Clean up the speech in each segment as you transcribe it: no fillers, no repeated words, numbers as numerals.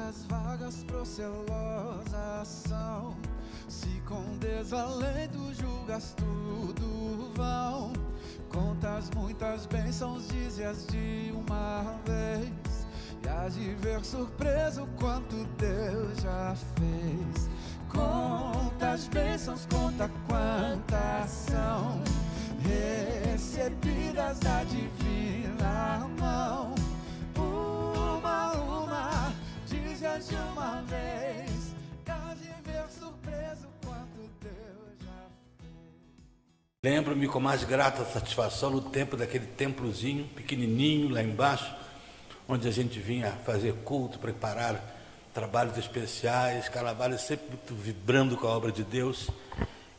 as vagas procelosas são, se com desalento julgas tudo vão, contas muitas bênçãos, dize-as de uma vez, e hás de ver surpreso quanto Deus já fez. Conta as bênçãos, conta quantas são, recebidas da divina mão. Uma, dize-as de uma vez, e hás de ver surpreso quanto Deus já fez. Lembro-me com mais grata satisfação no tempo daquele templozinho pequenininho lá embaixo, onde a gente vinha fazer culto, preparar trabalhos especiais, Carnaval sempre muito vibrando com a obra de Deus.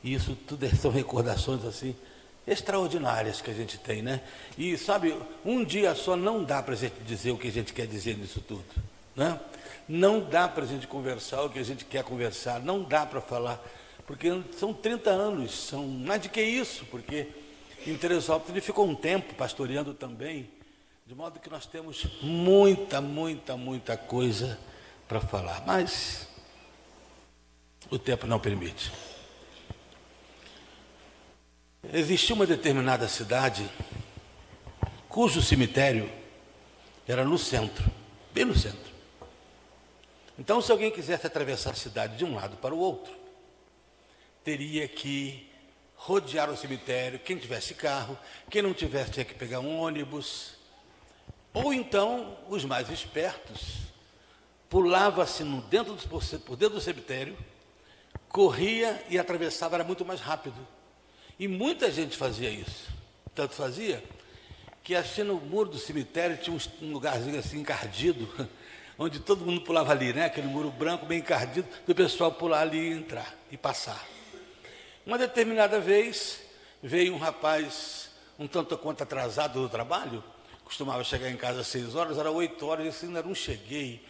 E isso tudo são recordações assim extraordinárias que a gente tem, né? E sabe, um dia só não dá para a gente dizer o que a gente quer dizer nisso tudo, né? Não dá para a gente conversar o que a gente quer conversar, não dá para falar, porque são 30 anos, são mais do que isso, porque em Teresópolis ele ficou um tempo pastoreando também, de modo que nós temos muita coisa para falar, mas o tempo não permite. Existia uma determinada cidade cujo cemitério era no centro, bem no centro. Então, se alguém quisesse atravessar a cidade de um lado para o outro, teria que rodear o cemitério. Quem tivesse carro, quem não tivesse tinha que pegar um ônibus, ou então os mais espertos pulava-se por dentro do cemitério, corria e atravessava, era muito mais rápido. E muita gente fazia isso. Tanto fazia que assim no muro do cemitério tinha um lugarzinho assim encardido, onde todo mundo pulava ali, né? Aquele muro branco bem encardido, do pessoal pular ali e entrar e passar. Uma determinada vez veio um rapaz um tanto quanto atrasado do trabalho, costumava chegar em casa às 6 horas, era 8 horas, e assim, ainda não cheguei,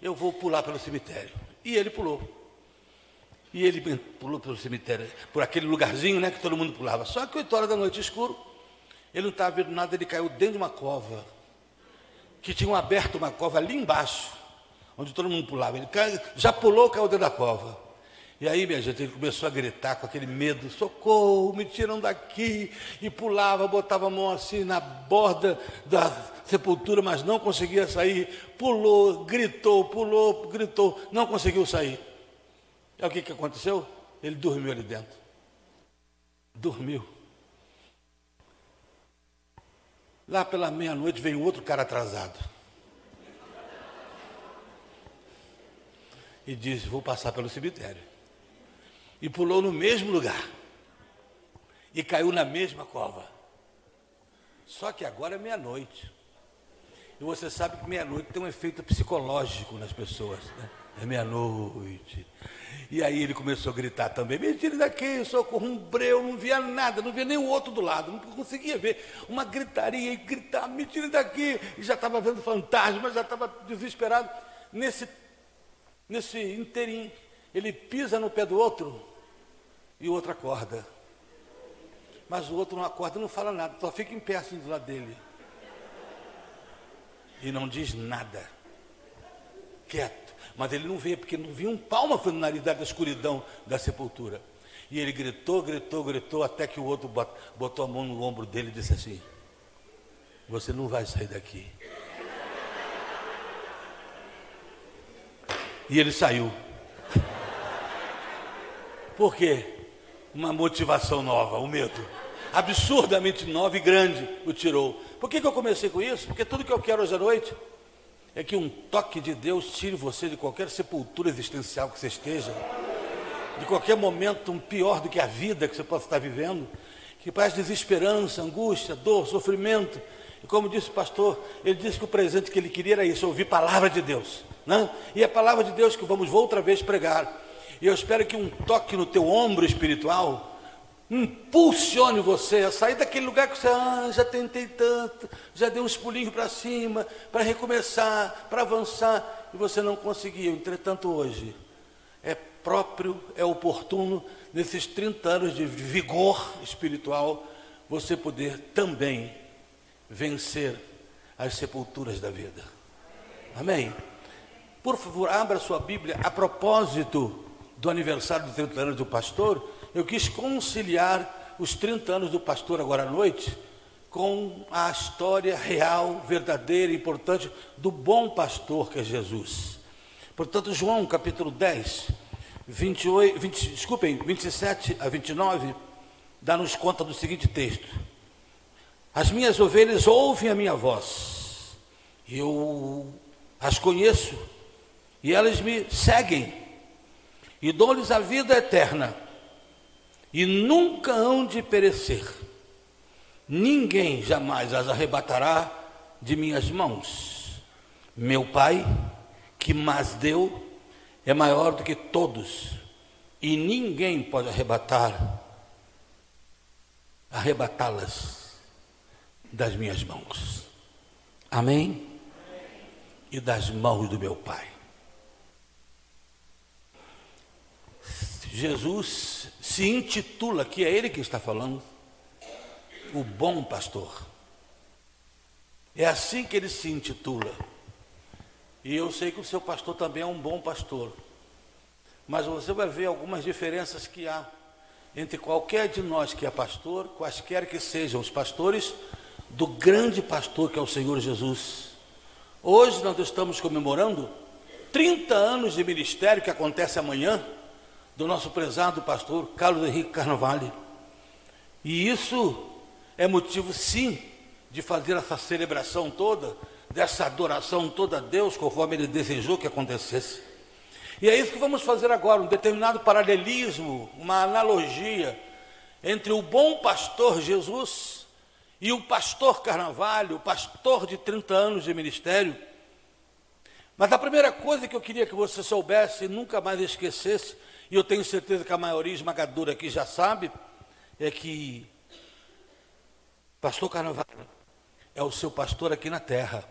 eu vou pular pelo cemitério. E ele pulou. E ele pulou pelo cemitério, por aquele lugarzinho, né, que todo mundo pulava. Só que 8 horas da noite, escuro, ele não estava vendo nada, ele caiu dentro de uma cova, que tinham aberto uma cova ali embaixo, onde todo mundo pulava. Ele já pulou, caiu dentro da cova. E aí, minha gente, ele começou a gritar com aquele medo: socorro, me tiram daqui. E pulava, botava a mão assim na borda da sepultura, mas não conseguia sair. Pulou, gritou, não conseguiu sair. E o que aconteceu? Ele dormiu ali dentro. Dormiu. Lá pela meia-noite veio outro cara atrasado. E disse: vou passar pelo cemitério. E pulou no mesmo lugar. E caiu na mesma cova. Só que agora é meia-noite. E você sabe que meia-noite tem um efeito psicológico nas pessoas, né? É meia-noite. E aí ele começou a gritar também: me tire daqui, socorro, um breu, não via nada, não via nem o outro do lado, não conseguia ver. Uma gritaria e gritar: me tire daqui. E já estava vendo fantasma, já estava desesperado. Nesse inteirinho, ele pisa no pé do outro e o outro acorda. Mas o outro não acorda, não fala nada, só fica em pé assim do lado dele. E não diz nada. Quieto. Mas ele não vê, porque não via um palmo no nariz da escuridão da sepultura. E ele gritou, até que o outro botou a mão no ombro dele e disse assim: você não vai sair daqui. E ele saiu. Por quê? Uma motivação nova, o medo, absurdamente nova e grande, o tirou. Por que eu comecei com isso? Porque tudo que eu quero hoje à noite é que um toque de Deus tire você de qualquer sepultura existencial que você esteja, de qualquer momento pior do que a vida que você possa estar vivendo, que parece desesperança, angústia, dor, sofrimento. E como disse o pastor, ele disse que o presente que ele queria era isso: ouvir palavra de Deus, né? E é a palavra de Deus que vamos outra vez pregar. E eu espero que um toque no teu ombro espiritual impulsione você a sair daquele lugar que você: já tentei tanto, já dei uns pulinhos para cima, para recomeçar, para avançar, e você não conseguiu. Entretanto, hoje é próprio, é oportuno, nesses 30 anos de vigor espiritual, você poder também vencer as sepulturas da vida. Amém? Por favor, abra sua Bíblia. A propósito do aniversário de 30 anos do pastor, eu quis conciliar os 30 anos do pastor agora à noite com a história real, verdadeira e importante do bom pastor que é Jesus. Portanto, João capítulo 10, 27 a 29, dá-nos conta do seguinte texto: as minhas ovelhas ouvem a minha voz, eu as conheço, e elas me seguem, e dou-lhes a vida eterna, e nunca hão de perecer. Ninguém jamais as arrebatará de minhas mãos. Meu Pai, que mas deu, é maior do que todos, e ninguém pode arrebatá-las das minhas mãos. Amém? E das mãos do meu Pai. Jesus se intitula, que é Ele que está falando, o bom pastor. É assim que Ele se intitula. E eu sei que o seu pastor também é um bom pastor. Mas você vai ver algumas diferenças que há entre qualquer de nós que é pastor, quaisquer que sejam os pastores, do grande pastor que é o Senhor Jesus. Hoje nós estamos comemorando 30 anos de ministério, que acontece amanhã, do nosso prezado pastor Carlos Henrique Carnavale. E isso é motivo, sim, de fazer essa celebração toda, dessa adoração toda a Deus, conforme Ele desejou que acontecesse. E é isso que vamos fazer agora, um determinado paralelismo, uma analogia entre o bom pastor Jesus e o pastor Carnavale, o pastor de 30 anos de ministério. Mas a primeira coisa que eu queria que você soubesse e nunca mais esquecesse, e eu tenho certeza que a maioria esmagadora aqui já sabe, é que pastor Carnavale é o seu pastor aqui na terra.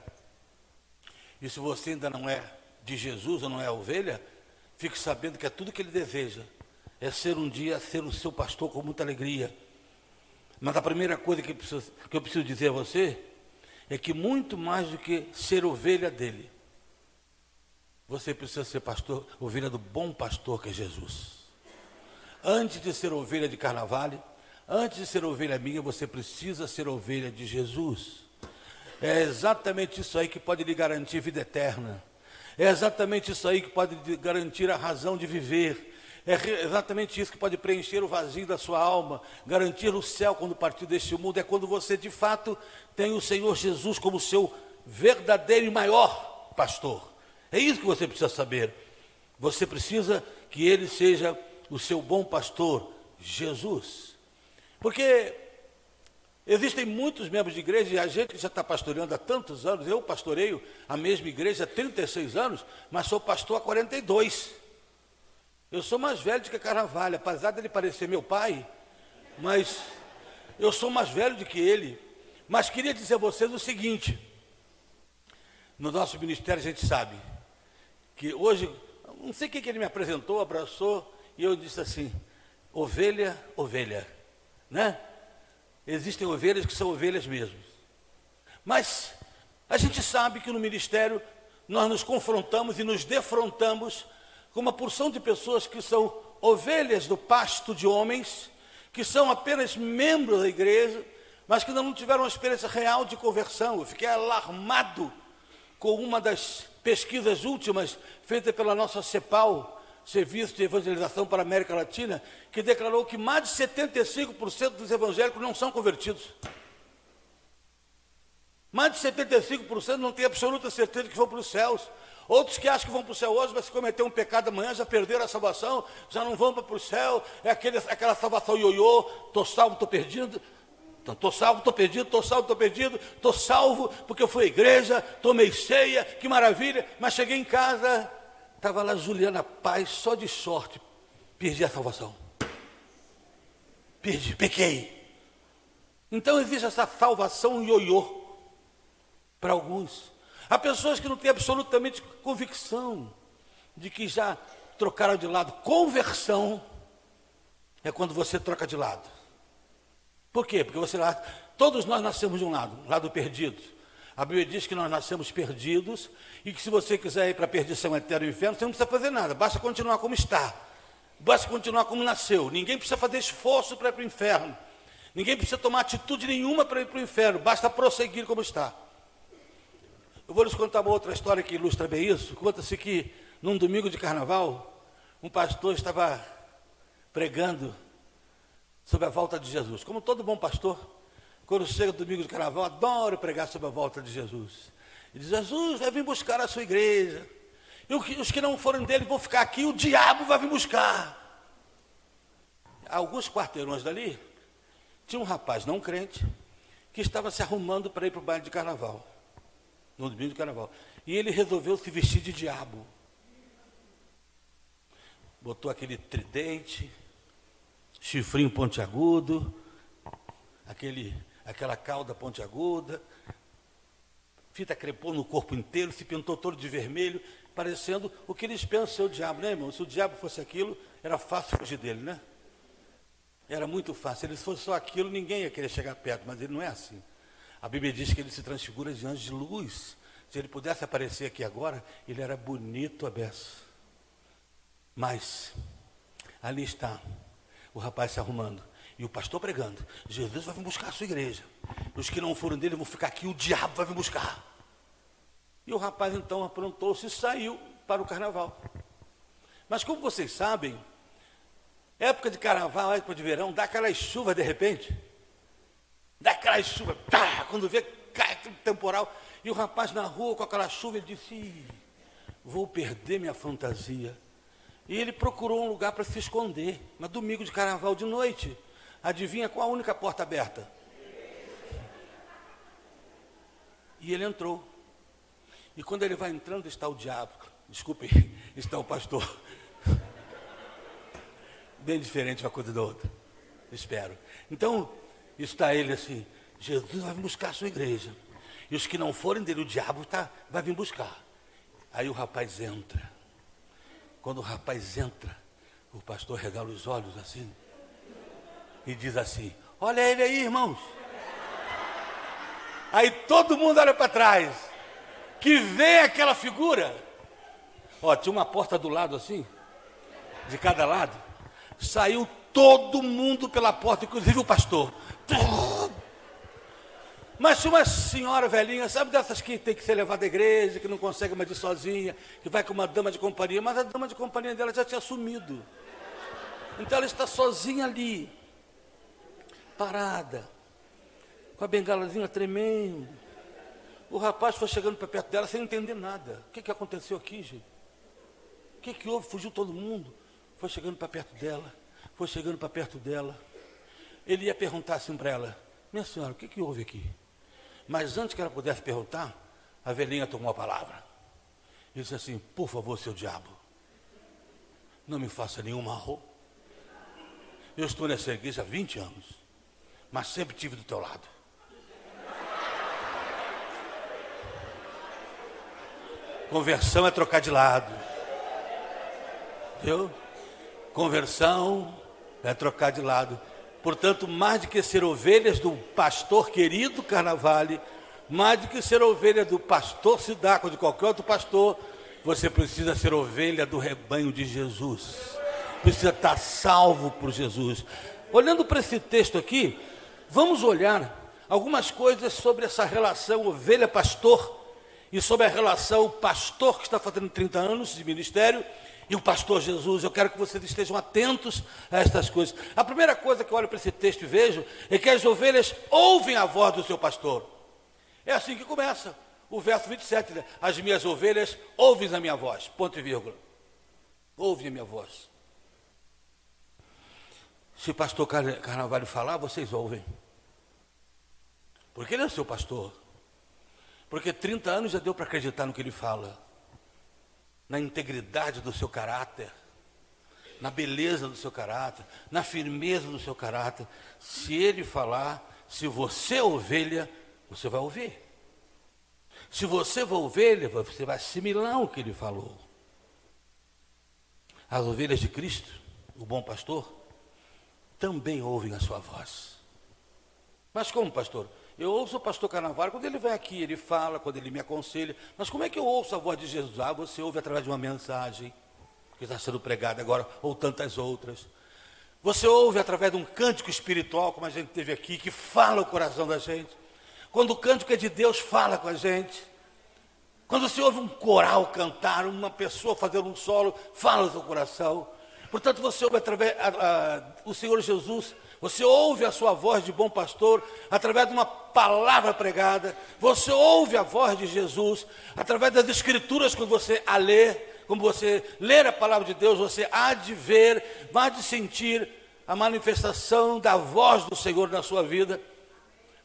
E se você ainda não é de Jesus ou não é ovelha, fique sabendo que é tudo que Ele deseja, é ser um dia, ser o seu pastor com muita alegria. Mas a primeira coisa que eu preciso dizer a você, é que muito mais do que ser ovelha dele, você precisa ser pastor, ovelha do bom pastor que é Jesus. Antes de ser ovelha de Carnavale, antes de ser ovelha minha, você precisa ser ovelha de Jesus. É exatamente isso aí que pode lhe garantir vida eterna. É exatamente isso aí que pode lhe garantir a razão de viver. É exatamente isso que pode preencher o vazio da sua alma, garantir o céu quando partir deste mundo. É quando você de fato tem o Senhor Jesus como seu verdadeiro e maior pastor. É isso que você precisa saber. Você precisa que Ele seja o seu bom pastor, Jesus. Porque existem muitos membros de igreja, e a gente que já está pastoreando há tantos anos, eu pastoreio a mesma igreja há 36 anos, mas sou pastor há 42. Eu sou mais velho do que Carnavale, apesar dele parecer meu pai, mas eu sou mais velho do que ele. Mas queria dizer a vocês o seguinte: no nosso ministério a gente sabe que hoje, não sei o que ele me apresentou, abraçou, e eu disse assim: ovelha, ovelha, né? Existem ovelhas que são ovelhas mesmo. Mas a gente sabe que no ministério nós nos confrontamos e nos defrontamos com uma porção de pessoas que são ovelhas do pasto de homens, que são apenas membros da igreja, mas que ainda não tiveram uma experiência real de conversão. Eu fiquei alarmado com uma das pesquisas últimas feitas pela nossa CEPAL, Serviço de Evangelização para a América Latina, que declarou que mais de 75% dos evangélicos não são convertidos. Mais de 75% não tem absoluta certeza que vão para os céus. Outros que acham que vão para o céu hoje, mas se cometer um pecado amanhã, já perderam a salvação, já não vão para o céu. É aquela salvação ioiô: estou salvo, estou perdido. Estou salvo, estou perdido, estou salvo, estou perdido. Estou salvo porque eu fui à igreja, tomei ceia, que maravilha. Mas cheguei em casa, estava lá Juliana Paz, só de short. Perdi a salvação. Perdi, pequei. Então existe essa salvação ioiô para alguns. Há pessoas que não têm absolutamente convicção de que já trocaram de lado. Conversão é quando você troca de lado. Por quê? Porque todos nós nascemos de um lado perdido. A Bíblia diz que nós nascemos perdidos e que se você quiser ir para a perdição eterna e inferno, você não precisa fazer nada, basta continuar como está. Basta continuar como nasceu. Ninguém precisa fazer esforço para ir para o inferno. Ninguém precisa tomar atitude nenhuma para ir para o inferno. Basta prosseguir como está. Eu vou lhes contar uma outra história que ilustra bem isso. Conta-se que num domingo de carnaval, um pastor estava pregando sobre a volta de Jesus. Como todo bom pastor, quando chega o domingo de carnaval, adora pregar sobre a volta de Jesus. Ele diz: Jesus vai vir buscar a sua igreja. E os que não forem dele vão ficar aqui, o diabo vai vir buscar. A alguns quarteirões dali, tinha um rapaz não crente, que estava se arrumando para ir para o baile de carnaval, no domingo de carnaval. E ele resolveu se vestir de diabo. Botou aquele tridente, chifrinho pontiagudo, aquela cauda pontiaguda, fita crepô no corpo inteiro, se pintou todo de vermelho, parecendo o que eles pensam ser o diabo, né, irmão? Se o diabo fosse aquilo, era fácil fugir dele, né? Era muito fácil. Se ele fosse só aquilo, ninguém ia querer chegar perto, mas ele não é assim. A Bíblia diz que ele se transfigura de anjos de luz. Se ele pudesse aparecer aqui agora, ele era bonito a beça. Mas, ali está o rapaz se arrumando e o pastor pregando: Jesus vai vir buscar a sua igreja. Os que não foram dele vão ficar aqui, o diabo vai vir buscar. E o rapaz então aprontou-se e saiu para o carnaval. Mas como vocês sabem, época de carnaval, época de verão, dá aquelas chuvas de repente. Dá aquelas chuvas, tá, quando vê, cai tudo temporal. E o rapaz na rua com aquela chuva, ele disse: vou perder minha fantasia. E ele procurou um lugar para se esconder. Mas domingo de carnaval de noite, adivinha qual a única porta aberta? E ele entrou. E quando ele vai entrando, está o diabo. Desculpe, está o pastor. Bem diferente uma coisa da outra. Espero. Então, está ele assim: Jesus vai vir buscar a sua igreja. E os que não forem dele, o diabo vai vir buscar. Aí o rapaz entra. Quando o rapaz entra, o pastor regala os olhos assim e diz assim: olha ele aí, irmãos. Aí todo mundo olha para trás, que vê aquela figura. Ó, tinha uma porta do lado assim, de cada lado. Saiu todo mundo pela porta, inclusive o pastor. Mas tinha uma senhora velhinha, sabe dessas que tem que ser levada à igreja, que não consegue mais ir sozinha, que vai com uma dama de companhia, mas a dama de companhia dela já tinha sumido. Então ela está sozinha ali, parada, com a bengalazinha tremendo. O rapaz foi chegando para perto dela sem entender nada. O que aconteceu aqui, gente? O que houve? Fugiu todo mundo. Foi chegando para perto dela, foi chegando para perto dela. Ele ia perguntar assim para ela: minha senhora, o que houve aqui? Mas antes que ela pudesse perguntar, a velhinha tomou a palavra. E disse assim: por favor, seu diabo, não me faça nenhum mal. Eu estou nessa igreja há 20 anos, mas sempre estive do teu lado. Conversão é trocar de lado. Viu? Conversão é trocar de lado. Portanto, mais do que ser ovelhas do pastor querido Carnavale, mais do que ser ovelha do pastor Sidaco, de qualquer outro pastor, você precisa ser ovelha do rebanho de Jesus. Precisa estar salvo por Jesus. Olhando para esse texto aqui, vamos olhar algumas coisas sobre essa relação ovelha-pastor e sobre a relação pastor que está fazendo 30 anos de ministério e o pastor Jesus. Eu quero que vocês estejam atentos a estas coisas. A primeira coisa que eu olho para esse texto e vejo é que as ovelhas ouvem a voz do seu pastor. É assim que começa o verso 27, né? As minhas ovelhas ouvem a minha voz, ponto e vírgula. Ouvem a minha voz. Se o pastor Carnavale falar, vocês ouvem. Porque ele é o seu pastor. Porque 30 anos já deu para acreditar no que ele fala. Na integridade do seu caráter, na beleza do seu caráter, na firmeza do seu caráter. Se ele falar, se você é ovelha, você vai ouvir. Se você é ovelha, você vai assimilar o que ele falou. As ovelhas de Cristo, o bom pastor, também ouvem a sua voz. Mas como, pastor? Eu ouço o pastor Carnaval, quando ele vem aqui, ele fala, quando ele me aconselha. Mas como é que eu ouço a voz de Jesus? Ah, você ouve através de uma mensagem que está sendo pregada agora, ou tantas outras. Você ouve através de um cântico espiritual, como a gente teve aqui, que fala o coração da gente. Quando o cântico é de Deus, fala com a gente. Quando você ouve um coral cantar, uma pessoa fazer um solo, fala no seu coração. Portanto, você ouve através o Senhor Jesus, você ouve a sua voz de bom pastor através de uma palavra pregada. Você ouve a voz de Jesus através das escrituras, quando você a lê. Como você ler a palavra de Deus, você há de ver, há de sentir a manifestação da voz do Senhor na sua vida.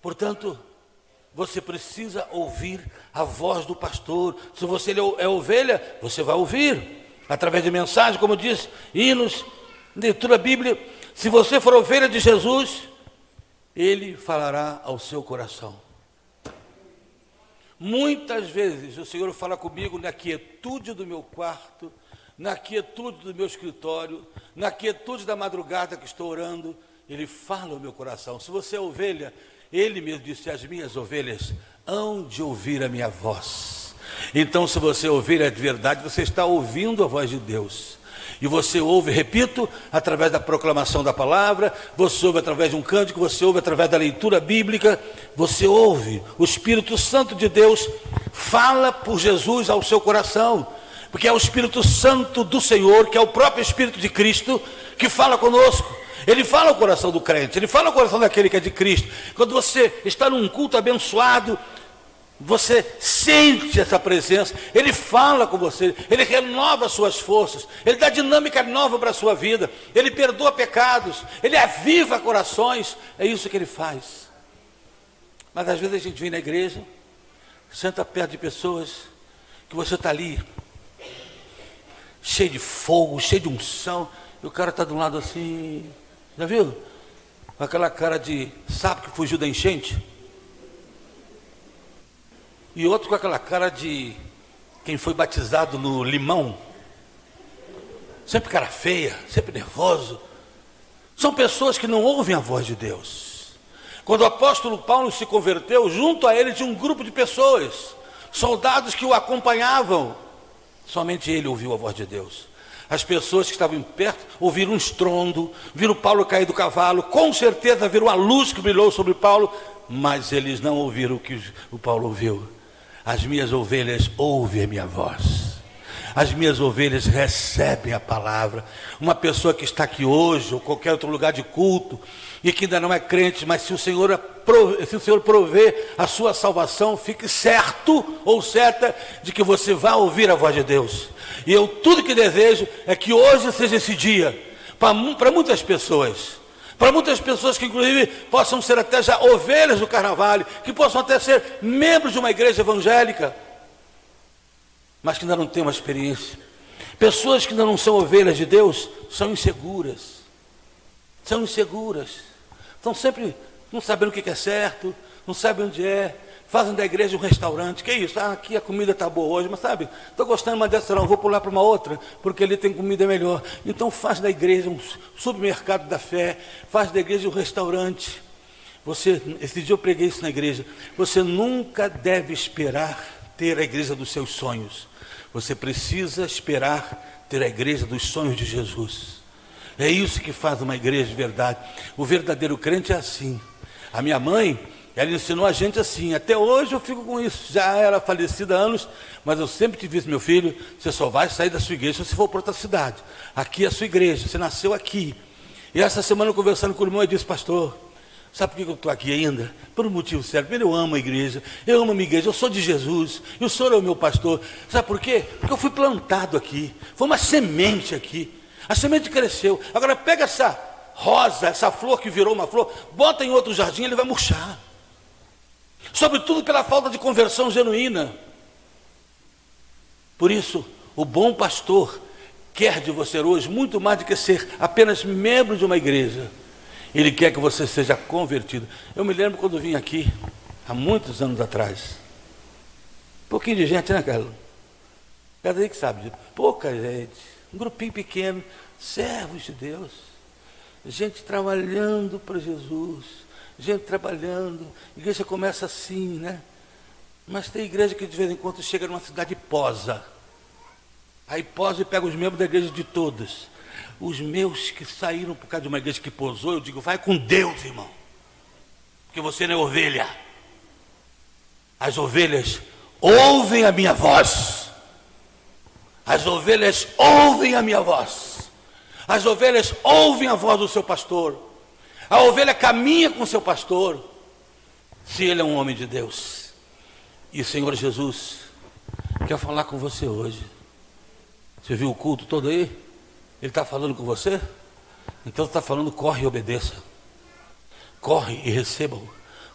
Portanto, você precisa ouvir a voz do pastor. Se você é ovelha, você vai ouvir através de mensagem, como diz, hinos, leitura da Bíblia. Se você for ovelha de Jesus, Ele falará ao seu coração. Muitas vezes o Senhor fala comigo na quietude do meu quarto, na quietude do meu escritório, na quietude da madrugada que estou orando. Ele fala ao meu coração. Se você é ovelha, Ele mesmo disse: as minhas ovelhas hão de ouvir a minha voz. Então, se você é ovelha de verdade, você está ouvindo a voz de Deus. E você ouve, repito, através da proclamação da palavra, você ouve através de um cântico, você ouve através da leitura bíblica, você ouve. O Espírito Santo de Deus fala por Jesus ao seu coração, porque é o Espírito Santo do Senhor, que é o próprio Espírito de Cristo, que fala conosco. Ele fala o coração do crente, ele fala o coração daquele que é de Cristo. Quando você está num culto abençoado, você sente essa presença, Ele fala com você, Ele renova suas forças, Ele dá dinâmica nova para a sua vida, Ele perdoa pecados, Ele aviva corações, é isso que Ele faz. Mas às vezes a gente vem na igreja, senta perto de pessoas, que você está ali, cheio de fogo, cheio de unção, e o cara está de um lado assim, já viu? Com aquela cara de sapo que fugiu da enchente. E outro com aquela cara de quem foi batizado no limão. Sempre cara feia, sempre nervoso. São pessoas que não ouvem a voz de Deus. Quando o apóstolo Paulo se converteu, junto a ele tinha um grupo de pessoas, soldados que o acompanhavam. Somente ele ouviu a voz de Deus. As pessoas que estavam perto ouviram um estrondo, viram Paulo cair do cavalo, com certeza viram a luz que brilhou sobre Paulo, mas eles não ouviram o que o Paulo ouviu. As minhas ovelhas ouvem a minha voz. As minhas ovelhas recebem a palavra. Uma pessoa que está aqui hoje, ou qualquer outro lugar de culto, e que ainda não é crente, mas se o Senhor prover a sua salvação, fique certo ou certa de que você vai ouvir a voz de Deus. E eu tudo que desejo é que hoje seja esse dia, para muitas pessoas. Para muitas pessoas que inclusive possam ser até já ovelhas do Carnaval, que possam até ser membros de uma igreja evangélica, mas que ainda não têm uma experiência. Pessoas que ainda não são ovelhas de Deus, são inseguras. São inseguras. Estão sempre não sabendo o que é certo, não sabem onde é, fazem da igreja um restaurante. Que é isso? Ah, aqui a comida está boa hoje, mas sabe, estou gostando mais dessa não, vou pular para uma outra, porque ali tem comida melhor. Então faz da igreja um supermercado da fé, faz da igreja um restaurante. Esse dia eu preguei isso na igreja. Você nunca deve esperar ter a igreja dos seus sonhos. Você precisa esperar ter a igreja dos sonhos de Jesus. É isso que faz uma igreja de verdade. O verdadeiro crente é assim. A minha mãe, ela ensinou a gente assim, até hoje eu fico com isso, já era falecida há anos, mas eu sempre te disse: meu filho, você só vai sair da sua igreja se for para outra cidade. Aqui é a sua igreja, você nasceu aqui. E essa semana, conversando com o irmão, eu disse: pastor, sabe por que eu estou aqui ainda? Por um motivo sério. Primeiro, eu amo a igreja, eu amo a minha igreja, eu sou de Jesus, e o senhor é o meu pastor. Sabe por quê? Porque eu fui plantado aqui, foi uma semente aqui, a semente cresceu. Agora pega essa rosa, essa flor que virou uma flor, bota em outro jardim, ele vai murchar. Sobretudo pela falta de conversão genuína. Por isso, o bom pastor quer de você hoje muito mais do que ser apenas membro de uma igreja. Ele quer que você seja convertido. Eu me lembro quando vim aqui, há muitos anos atrás. Pouquinho de gente, né, Carlos? Cada aí que sabe, pouca gente, um grupinho pequeno, servos de Deus, gente trabalhando para Jesus, gente trabalhando, a igreja começa assim, né? Mas tem igreja que de vez em quando chega numa cidade e posa. Aí posa e pega os membros da igreja de todos. Os meus que saíram por causa de uma igreja que posou, eu digo, vai com Deus, irmão. Porque você não é ovelha. As ovelhas ouvem a minha voz. As ovelhas ouvem a minha voz. As ovelhas ouvem a voz do seu pastor. A ovelha caminha com o seu pastor, se ele é um homem de Deus. E o Senhor Jesus quer falar com você hoje. Você viu o culto todo aí? Ele está falando com você? Então está falando, corre e obedeça. Corre e receba-o.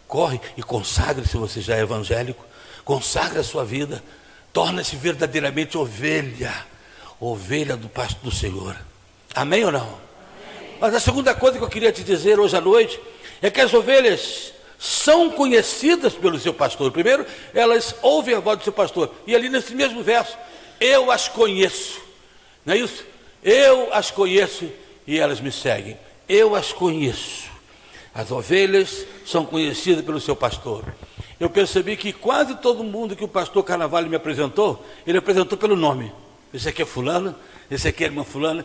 Corre e consagre, se você já é evangélico. Consagre a sua vida. Torna-se verdadeiramente ovelha. Ovelha do pasto do Senhor. Amém ou não? Mas a segunda coisa que eu queria te dizer hoje à noite é que as ovelhas são conhecidas pelo seu pastor. Primeiro, elas ouvem a voz do seu pastor. E ali nesse mesmo verso, eu as conheço. Não é isso? Eu as conheço e elas me seguem. Eu as conheço. As ovelhas são conhecidas pelo seu pastor. Eu percebi que quase todo mundo que o pastor Carnavalho me apresentou, ele apresentou pelo nome. Esse aqui é fulano, esse aqui é irmã fulana.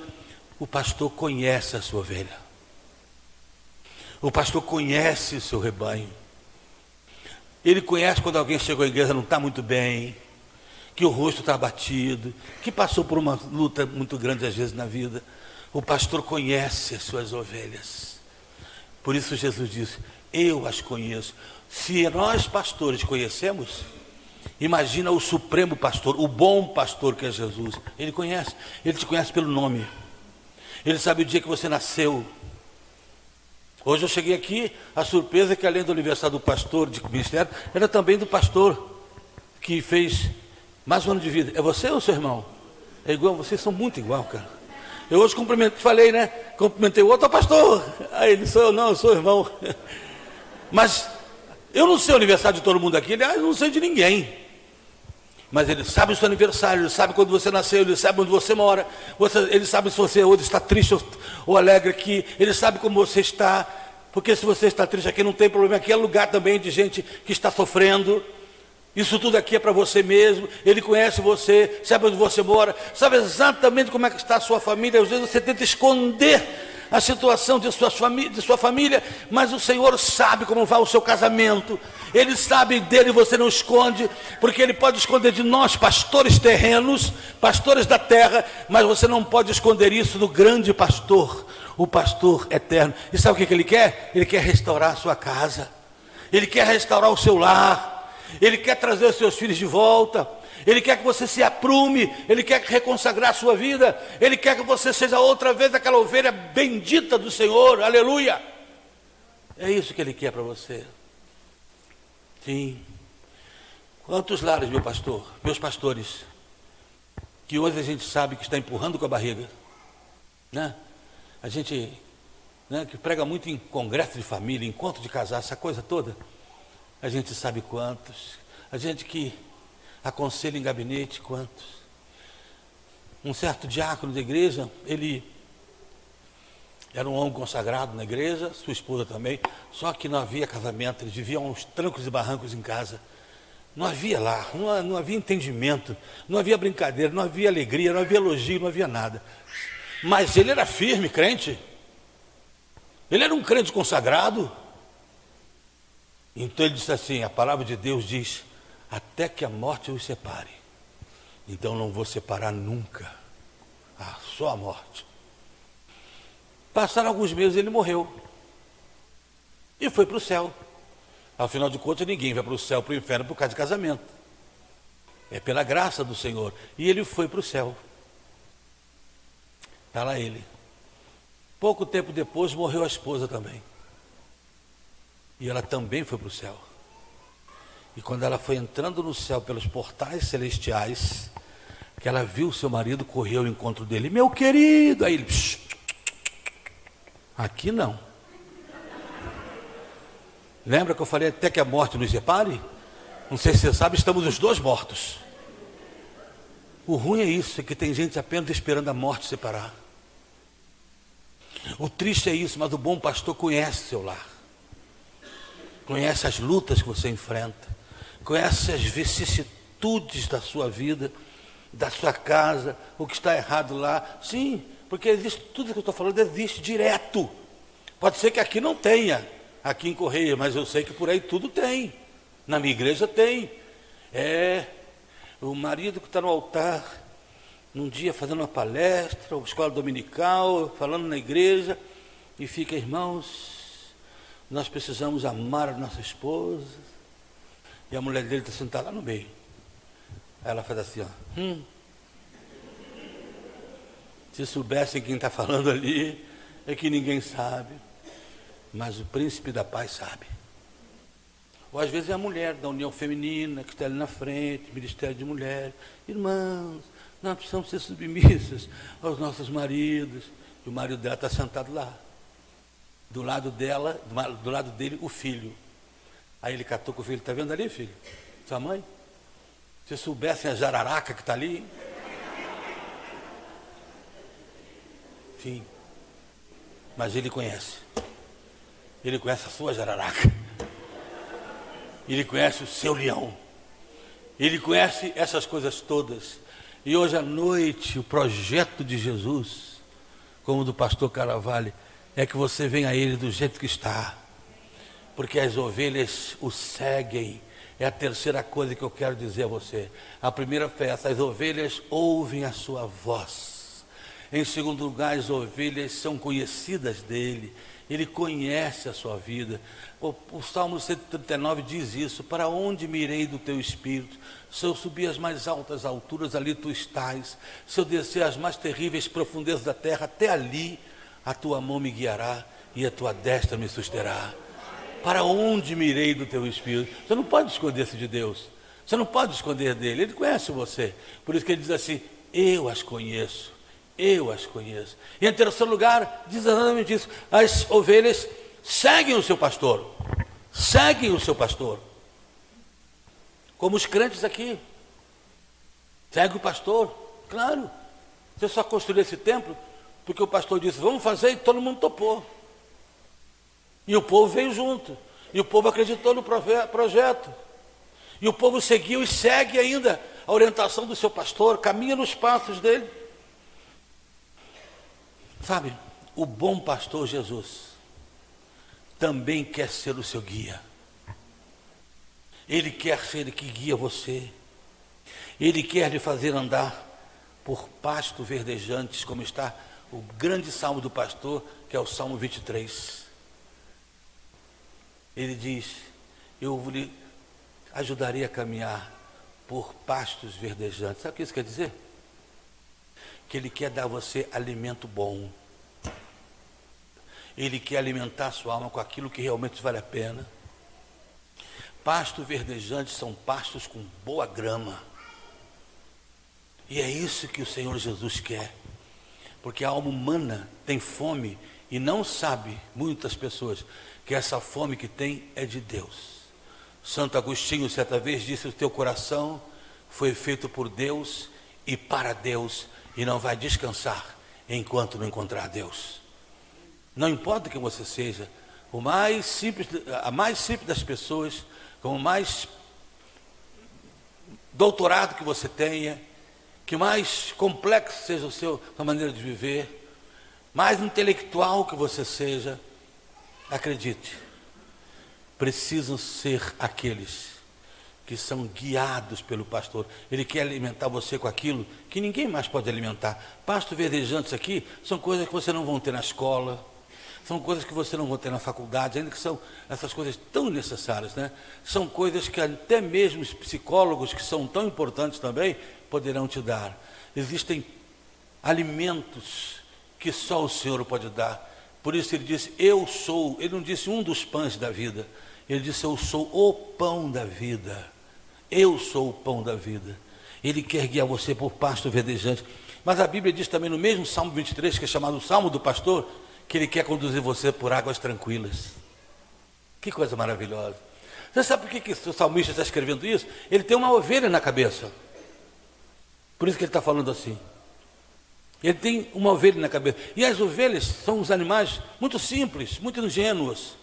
O pastor conhece a sua ovelha. O pastor conhece o seu rebanho. Ele conhece quando alguém chegou à igreja e não está muito bem, que o rosto está abatido, que passou por uma luta muito grande às vezes na vida. O pastor conhece as suas ovelhas. Por isso Jesus disse, eu as conheço. Se nós pastores conhecemos, imagina o supremo pastor, o bom pastor que é Jesus. Ele conhece, ele te conhece pelo nome. Ele sabe o dia que você nasceu. Hoje eu cheguei aqui, a surpresa é que além do aniversário do pastor de ministério, era também do pastor que fez mais um ano de vida. É você ou seu irmão? É igual, vocês são muito igual, cara. Eu hoje falei, né? Cumprimentei o outro, ó pastor. Aí ele, sou eu não, eu sou irmão. Mas eu não sei o aniversário de todo mundo aqui, aliás, eu não sei de ninguém. Mas ele sabe o seu aniversário, ele sabe quando você nasceu, ele sabe onde você mora, ele sabe se você hoje está triste ou alegre aqui, ele sabe como você está, porque se você está triste aqui não tem problema, aqui é lugar também de gente que está sofrendo, isso tudo aqui é para você mesmo, ele conhece você, sabe onde você mora, sabe exatamente como é que está a sua família, às vezes você tenta esconder a situação de sua família, mas o Senhor sabe como vai o seu casamento, Ele sabe dele, você não esconde, porque Ele pode esconder de nós, pastores terrenos, pastores da terra, mas você não pode esconder isso do grande pastor, o pastor eterno. E sabe o que Ele quer? Ele quer restaurar a sua casa, Ele quer restaurar o seu lar, Ele quer trazer os seus filhos de volta, Ele quer que você se aprume, Ele quer reconsagrar a sua vida, Ele quer que você seja outra vez aquela ovelha bendita do Senhor, aleluia. É isso que Ele quer para você. Sim. Quantos lares, meu pastor, meus pastores, que hoje a gente sabe que está empurrando com a barriga, né? A gente, né, que prega muito em congresso de família, encontro de casar, essa coisa toda, a gente sabe quantos, a gente que aconselho em gabinete, quantos? Um certo diácono da igreja, ele era um homem consagrado na igreja, sua esposa também, só que não havia casamento, eles viviam uns trancos e barrancos em casa, não havia lar, não havia entendimento, não havia brincadeira, não havia alegria, não havia elogio, não havia nada, mas ele era firme, crente, ele era um crente consagrado. Então ele disse assim, a palavra de Deus diz, até que a morte os separe. Então não vou separar nunca. Só a morte. Passaram alguns meses, ele morreu. E foi para o céu. Afinal de contas, ninguém vai para o céu, para o inferno, por causa de casamento. É pela graça do Senhor. E ele foi para o céu. Está lá ele. Pouco tempo depois, morreu a esposa também. E ela também foi para o céu. E quando ela foi entrando no céu pelos portais celestiais, que ela viu o seu marido, correu ao encontro dele. Meu querido! Aí ele... Aqui não. Lembra que eu falei até que a morte nos separe? Não sei se você sabe, estamos os dois mortos. O ruim é isso, é que tem gente apenas esperando a morte separar. O triste é isso, mas o bom pastor conhece seu lar. conhece as lutas que você enfrenta, conhece as vicissitudes da sua vida, da sua casa, o que está errado lá. Sim, porque existe, tudo que eu estou falando existe direto. Pode ser que aqui não tenha, aqui em Correia, mas eu sei que por aí tudo tem. Na minha igreja tem. O marido que está no altar, num dia fazendo uma palestra, ou escola dominical, falando na igreja, e fica, irmãos, nós precisamos amar a nossa esposa, e a mulher dele está sentada lá no meio. Aí ela faz assim, ó. Se soubessem quem está falando ali, é que ninguém sabe, mas o príncipe da paz sabe. Ou às vezes é a mulher da União Feminina, que está ali na frente, Ministério de Mulheres. Irmãos, nós precisamos ser submissas aos nossos maridos. E o marido dela está sentado lá. Do lado dela, do lado dele, o filho. Aí ele catou com o filho, está vendo ali, filho? Sua mãe? Se soubessem a jararaca que está ali. Sim. Mas ele conhece. Ele conhece a sua jararaca. Ele conhece o seu leão. Ele conhece essas coisas todas. E hoje à noite, o projeto de Jesus, como do pastor Caravaggio, é que você venha a Ele do jeito que está. Porque as ovelhas o seguem. É a terceira coisa que eu quero dizer a você. A primeira foi essa: as ovelhas ouvem a sua voz. Em segundo lugar, as ovelhas são conhecidas dele. Ele conhece a sua vida. O Salmo 139 diz isso: para onde me irei do teu espírito? Se eu subir as mais altas alturas, ali tu estás. Se eu descer as mais terríveis profundezas da terra, até ali a tua mão me guiará e a tua destra me susterá. Para onde me irei do teu espírito? Você não pode esconder-se de Deus. Você não pode esconder dele. Ele conhece você. Por isso que ele diz assim: eu as conheço. Eu as conheço. E em terceiro lugar, diz exatamente isso: as ovelhas seguem o seu pastor. Seguem o seu pastor. Como os crentes aqui. Segue o pastor. Claro. Você só construiu esse templo porque o pastor disse: vamos fazer, e todo mundo topou. E o povo veio junto. E o povo acreditou no projeto. E o povo seguiu e segue ainda a orientação do seu pastor, caminha nos passos dele. Sabe, o bom pastor Jesus também quer ser o seu guia. Ele quer ser ele que guia você. Ele quer lhe fazer andar por pastos verdejantes, como está o grande salmo do pastor, que é o Salmo 23. Ele diz: eu lhe ajudarei a caminhar por pastos verdejantes. Sabe o que isso quer dizer? Que ele quer dar a você alimento bom. Ele quer alimentar a sua alma com aquilo que realmente vale a pena. Pastos verdejantes são pastos com boa grama. E é isso que o Senhor Jesus quer. Porque a alma humana tem fome e não sabe, muitas pessoas, que essa fome que tem é de Deus. Santo Agostinho certa vez disse: o teu coração foi feito por Deus e para Deus, e não vai descansar enquanto não encontrar Deus. Não importa quem você seja, a mais simples das pessoas, com o mais doutorado que você tenha, que mais complexo seja a sua maneira de viver, mais intelectual que você seja, acredite, precisam ser aqueles que são guiados pelo pastor. Ele quer alimentar você com aquilo que ninguém mais pode alimentar. Pastos verdejantes aqui são coisas que você não vão ter na escola, são coisas que você não vai ter na faculdade, ainda que são essas coisas tão necessárias, né? São coisas que até mesmo os psicólogos, que são tão importantes também, poderão te dar. Existem alimentos que só o Senhor pode dar. Por isso ele disse: eu sou. Ele não disse um dos pães da vida. Ele disse: eu sou o pão da vida. Eu sou o pão da vida. Ele quer guiar você por pasto verdejante. Mas a Bíblia diz também no mesmo Salmo 23, que é chamado o Salmo do Pastor, que ele quer conduzir você por águas tranquilas. Que coisa maravilhosa. Você sabe por que o salmista está escrevendo isso? Ele tem uma ovelha na cabeça. Por isso que ele está falando assim. Ele tem uma ovelha na cabeça. E as ovelhas são uns animais muito simples, muito ingênuos.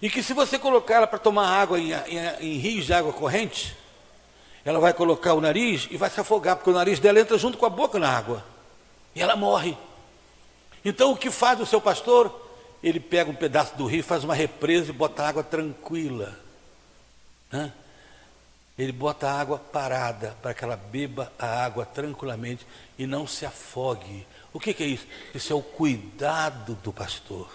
E que se você colocar ela para tomar água em rios de água corrente, ela vai colocar o nariz e vai se afogar, porque o nariz dela entra junto com a boca na água. E ela morre. Então o que faz o seu pastor? Ele pega um pedaço do rio, faz uma represa e bota água tranquila. Ele bota a água parada, para que ela beba a água tranquilamente e não se afogue. O que é isso? Isso é o cuidado do pastor.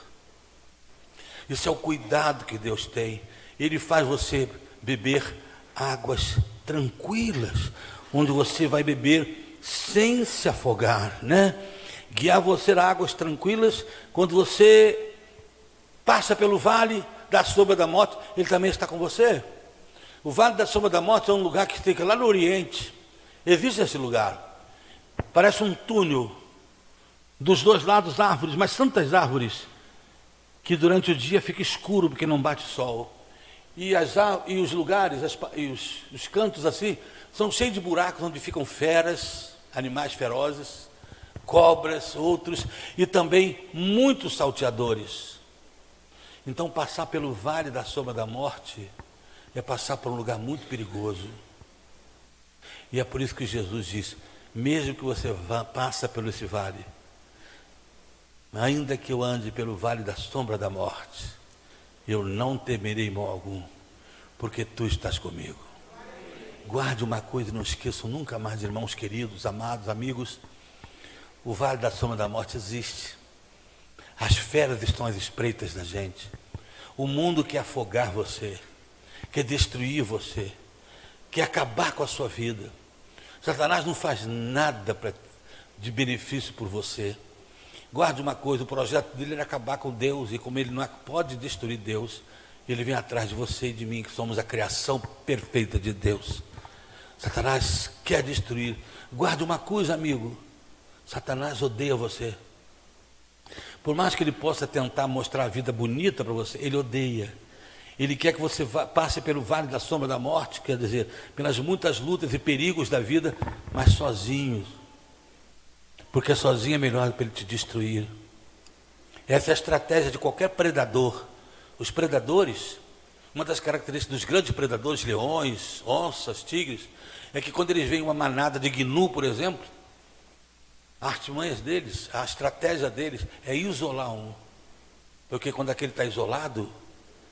Isso é o cuidado que Deus tem. Ele faz você beber águas tranquilas, onde você vai beber sem se afogar, Guiar você a águas tranquilas. Quando você passa pelo vale da sombra da morte, Ele também está com você. O Vale da Sombra da Morte é um lugar que fica lá no Oriente. Existe esse lugar. Parece um túnel. Dos dois lados árvores, mas tantas árvores, que durante o dia fica escuro porque não bate sol. E os lugares, os cantos assim, são cheios de buracos onde ficam feras, animais ferozes, cobras, outros, e também muitos salteadores. Então passar pelo Vale da Sombra da Morte é passar por um lugar muito perigoso. E é por isso que Jesus diz, mesmo que você passe por esse vale, ainda que eu ande pelo vale da sombra da morte, eu não temerei mal algum, porque tu estás comigo. Guarde uma coisa e não esqueçam nunca mais, irmãos queridos, amados, amigos, o vale da sombra da morte existe. As feras estão às espreitas da gente. O mundo quer afogar você, quer destruir você, quer acabar com a sua vida. Satanás não faz nada de benefício por você. Guarde uma coisa, o projeto dele é acabar com Deus, e como ele não pode destruir Deus, ele vem atrás de você e de mim, que somos a criação perfeita de Deus. Satanás quer destruir. Guarde uma coisa, amigo, Satanás odeia você. Por mais que ele possa tentar mostrar a vida bonita para você, ele odeia. Ele quer que você passe pelo vale da sombra da morte, quer dizer, pelas muitas lutas e perigos da vida, mas sozinho. Porque sozinho é melhor para ele te destruir. Essa é a estratégia de qualquer predador. Os predadores, uma das características dos grandes predadores, leões, onças, tigres, é que quando eles veem uma manada de gnu, por exemplo, as artimanhas deles, a estratégia deles é isolar um. Porque quando aquele está isolado,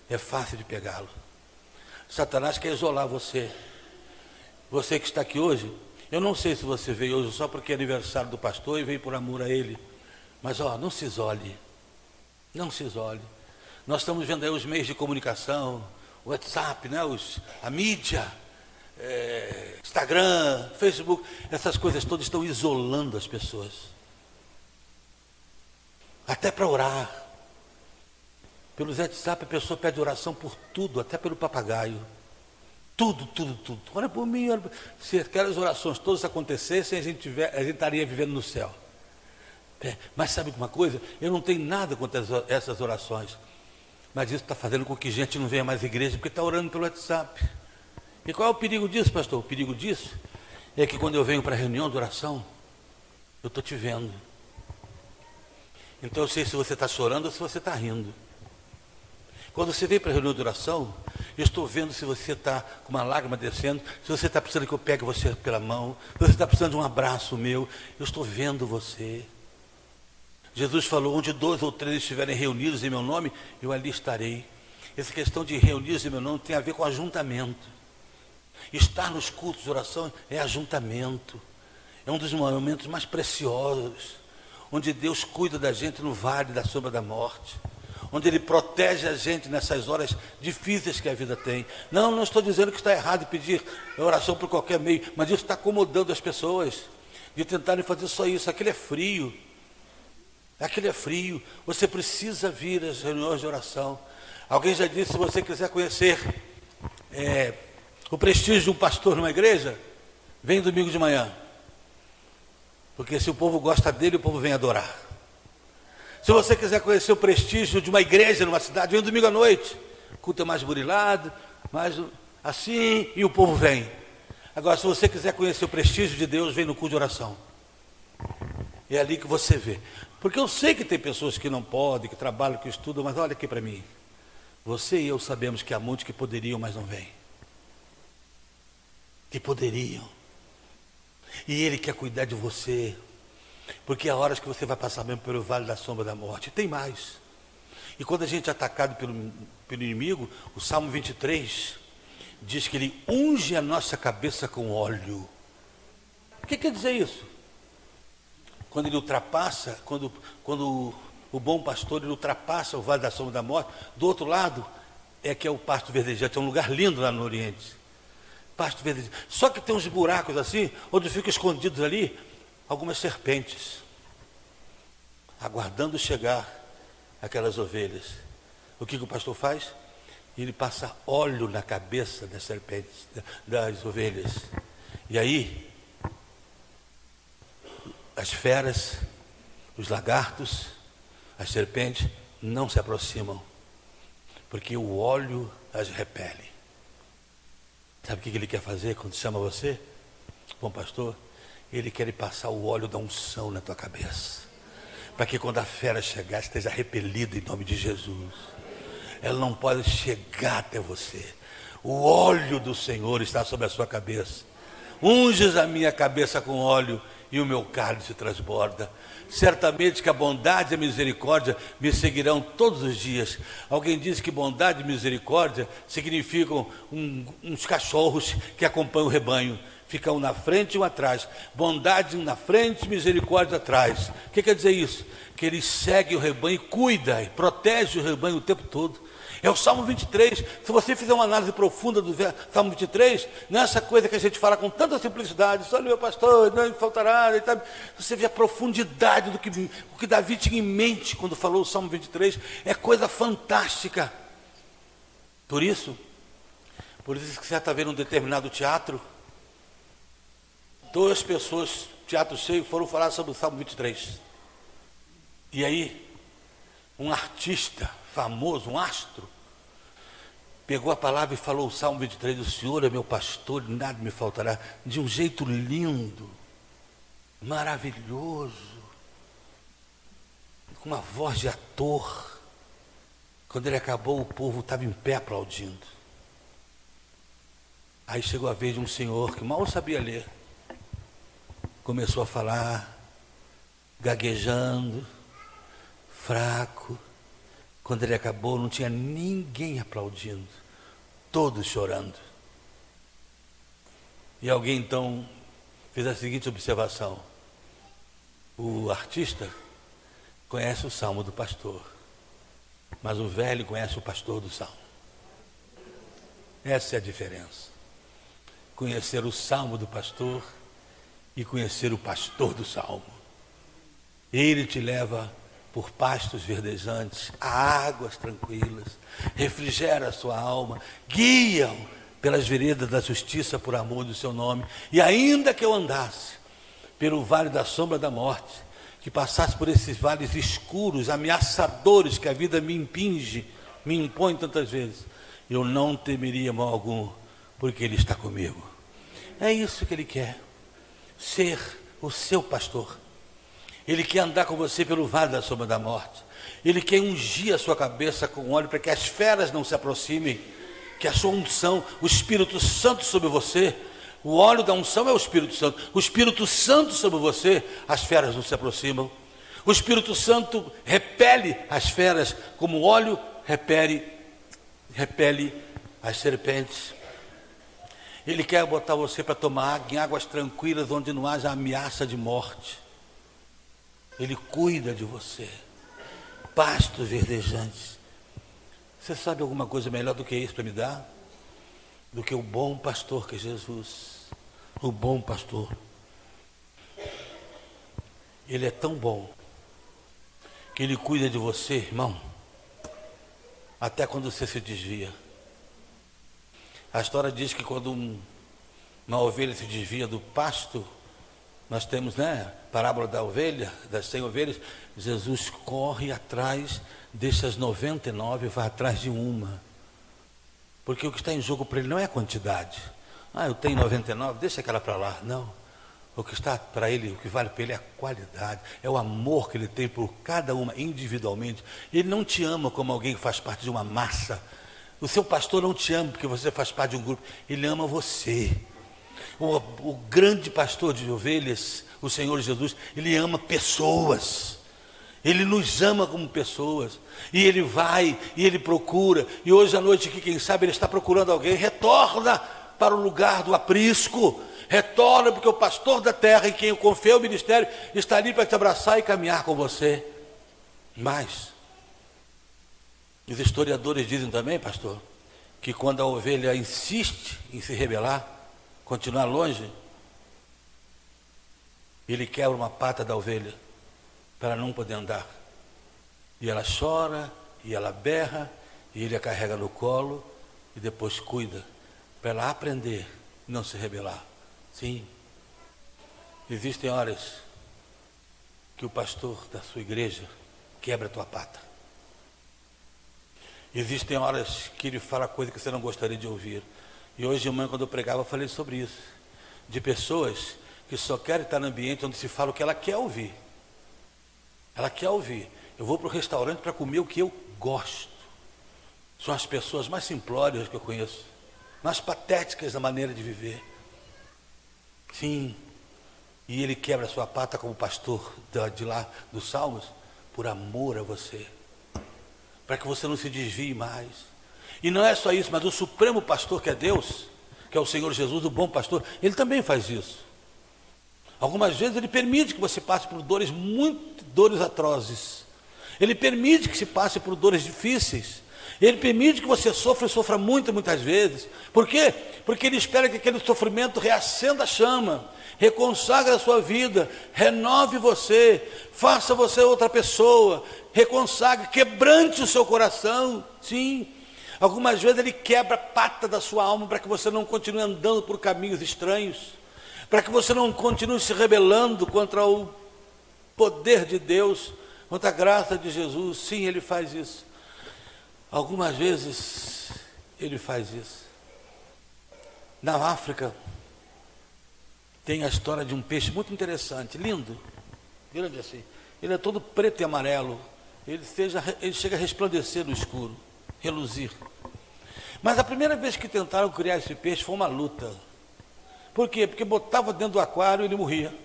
é fácil de pegá-lo. Satanás quer isolar você. Você que está aqui hoje, eu não sei se você veio hoje só porque é aniversário do pastor e veio por amor a ele. Mas não se isole. Não se isole. Nós estamos vendo aí os meios de comunicação, o WhatsApp, a mídia, Instagram, Facebook, essas coisas todas estão isolando as pessoas. Até para orar. Pelo WhatsApp a pessoa pede oração por tudo, até pelo papagaio. Tudo. Ora por mim, ora por... Se aquelas orações todas acontecessem, a gente estaria vivendo no céu. Mas sabe uma coisa? Eu não tenho nada contra essas orações. Mas isso está fazendo com que gente não venha mais à igreja, porque está orando pelo WhatsApp. E qual é o perigo disso, pastor? O perigo disso é que quando eu venho para a reunião de oração, eu estou te vendo. Então eu sei se você está chorando ou se você está rindo. Quando você vem para a reunião de oração, eu estou vendo se você está com uma lágrima descendo, se você está precisando que eu pegue você pela mão, se você está precisando de um abraço meu, eu estou vendo você. Jesus falou, onde 2 ou 3 estiverem reunidos em meu nome, eu ali estarei. Essa questão de reunidos em meu nome tem a ver com ajuntamento. Estar nos cultos de oração é ajuntamento. É um dos momentos mais preciosos, onde Deus cuida da gente no vale da sombra da morte, onde Ele protege a gente nessas horas difíceis que a vida tem. Não estou dizendo que está errado pedir oração por qualquer meio, mas isso está acomodando as pessoas, de tentarem fazer só isso. Aquilo é frio. Você precisa vir às reuniões de oração. Alguém já disse, se você quiser conhecer o prestígio de um pastor numa igreja, vem domingo de manhã. Porque se o povo gosta dele, o povo vem adorar. Se você quiser conhecer o prestígio de uma igreja numa cidade, vem domingo à noite. O culto é mais burilado, mais assim, e o povo vem. Agora, se você quiser conhecer o prestígio de Deus, vem no culto de oração. É ali que você vê. Porque eu sei que tem pessoas que não podem, que trabalham, que estudam, mas olha aqui para mim. Você e eu sabemos que há muitos que poderiam, mas não vêm. Que poderiam. E Ele quer cuidar de você. Porque há horas que você vai passar mesmo pelo vale da sombra da morte. E tem mais. E quando a gente é atacado pelo inimigo, o Salmo 23 diz que Ele unge a nossa cabeça com óleo. O que quer dizer isso? Quando Ele ultrapassa, quando o bom pastor Ele ultrapassa o vale da sombra da morte, do outro lado é que é o pasto verdejante, é um lugar lindo lá no Oriente. Pasto verdejante. Só que tem uns buracos assim, onde ficam escondidos ali algumas serpentes, aguardando chegar aquelas ovelhas. O que o pastor faz? Ele passa óleo na cabeça das serpentes, das ovelhas. E aí, as feras, os lagartos, as serpentes não se aproximam, porque o óleo as repele. Sabe o que Ele quer fazer quando chama você? Bom pastor, Ele quer passar o óleo da unção na tua cabeça, para que quando a fera chegar, esteja repelida em nome de Jesus. Ela não pode chegar até você. O óleo do Senhor está sobre a sua cabeça. Unges a minha cabeça com óleo e o meu cálice transborda. Certamente que a bondade e a misericórdia me seguirão todos os dias. Alguém disse que bondade e misericórdia significam uns cachorros que acompanham o rebanho. Fica um na frente e um atrás. Bondade na frente, misericórdia atrás. O que quer dizer isso? Que Ele segue o rebanho e cuida e protege o rebanho o tempo todo. É o Salmo 23. Se você fizer uma análise profunda do Salmo 23, não é essa coisa que a gente fala com tanta simplicidade, só meu pastor, não me faltará. Você vê a profundidade do que Davi tinha em mente quando falou o Salmo 23. É coisa fantástica. Por isso que você está vendo um determinado teatro, 2 pessoas, teatro cheio, foram falar sobre o Salmo 23. E aí, um artista famoso, um astro, pegou a palavra e falou o Salmo 23, o Senhor é meu pastor, nada me faltará, de um jeito lindo, maravilhoso, com uma voz de ator. Quando ele acabou, o povo estava em pé aplaudindo. Aí chegou a vez de um senhor que mal sabia ler, começou a falar, gaguejando, fraco. Quando ele acabou, não tinha ninguém aplaudindo, todos chorando. E alguém então fez a seguinte observação: o artista conhece o salmo do pastor, mas o velho conhece o pastor do salmo. Essa é a diferença. Conhecer o salmo do pastor e conhecer o pastor do salmo. Ele te leva por pastos verdejantes, a águas tranquilas, refrigera a sua alma, guia-o pelas veredas da justiça por amor do seu nome. E ainda que eu andasse pelo vale da sombra da morte, que passasse por esses vales escuros, ameaçadores que a vida me impõe tantas vezes, eu não temeria mal algum, porque Ele está comigo. É isso que Ele quer, ser o seu pastor. Ele quer andar com você pelo vale da sombra da morte. Ele quer ungir a sua cabeça com óleo para que as feras não se aproximem, que a sua unção, o Espírito Santo sobre você, o óleo da unção é o Espírito Santo. O Espírito Santo sobre você, as feras não se aproximam. O Espírito Santo repele as feras, como o óleo repele as serpentes. Ele quer botar você para tomar água em águas tranquilas, onde não haja ameaça de morte. Ele cuida de você. Pastos verdejantes. Você sabe alguma coisa melhor do que isso para me dar? Do que o bom pastor que é Jesus. O bom pastor. Ele é tão bom que Ele cuida de você, irmão, até quando você se desvia. A história diz que quando uma ovelha se desvia do pasto, nós temos, parábola da ovelha, das 100 ovelhas, Jesus corre atrás dessas 99 e vai atrás de uma. Porque o que está em jogo para Ele não é a quantidade. Eu tenho 99, deixa aquela para lá. Não. O que está para ele, o que vale para ele é a qualidade, é o amor que ele tem por cada uma individualmente. Ele não te ama como alguém que faz parte de uma massa. O seu pastor não te ama porque você faz parte de um grupo. Ele ama você. O grande pastor de ovelhas, o Senhor Jesus, ele ama pessoas. Ele nos ama como pessoas. E ele vai, e ele procura. E hoje à noite aqui, quem sabe, ele está procurando alguém. Retorna para o lugar do aprisco. Retorna, porque o pastor da terra em quem eu confiei o ministério está ali para te abraçar e caminhar com você. Mas os historiadores dizem também, pastor, que quando a ovelha insiste em se rebelar, continuar longe, ele quebra uma pata da ovelha para não poder andar. E ela chora, e ela berra, e ele a carrega no colo e depois cuida para ela aprender e não se rebelar. Sim, existem horas que o pastor da sua igreja quebra a tua pata. Existem horas que ele fala coisa que você não gostaria de ouvir. E hoje de manhã, quando eu pregava, eu falei sobre isso. De pessoas que só querem estar no ambiente onde se fala o que ela quer ouvir. Ela quer ouvir. Eu vou para o restaurante para comer o que eu gosto. São as pessoas mais simplórias que eu conheço. Mais patéticas da maneira de viver. Sim, e ele quebra a sua pata como pastor de lá dos Salmos, por amor a você, para que você não se desvie mais. E não é só isso, mas o supremo pastor que é Deus, que é o Senhor Jesus, o bom pastor, ele também faz isso. Algumas vezes ele permite que você passe por dores, dores atrozes. Ele permite que se passe por dores difíceis. Ele permite que você sofra e sofra muitas vezes. Por quê? Porque ele espera que aquele sofrimento reacenda a chama, reconsagre a sua vida, renove você, faça você outra pessoa, reconsagre, quebrante o seu coração. Sim, algumas vezes ele quebra a pata da sua alma para que você não continue andando por caminhos estranhos, para que você não continue se rebelando contra o poder de Deus, contra a graça de Jesus. Sim, ele faz isso. Algumas vezes ele faz isso. Na África tem a história de um peixe muito interessante, lindo, grande assim. Ele é todo preto e amarelo. Ele chega a resplandecer no escuro, reluzir. Mas a primeira vez que tentaram criar esse peixe foi uma luta. Por quê? Porque botava dentro do aquário e ele morria.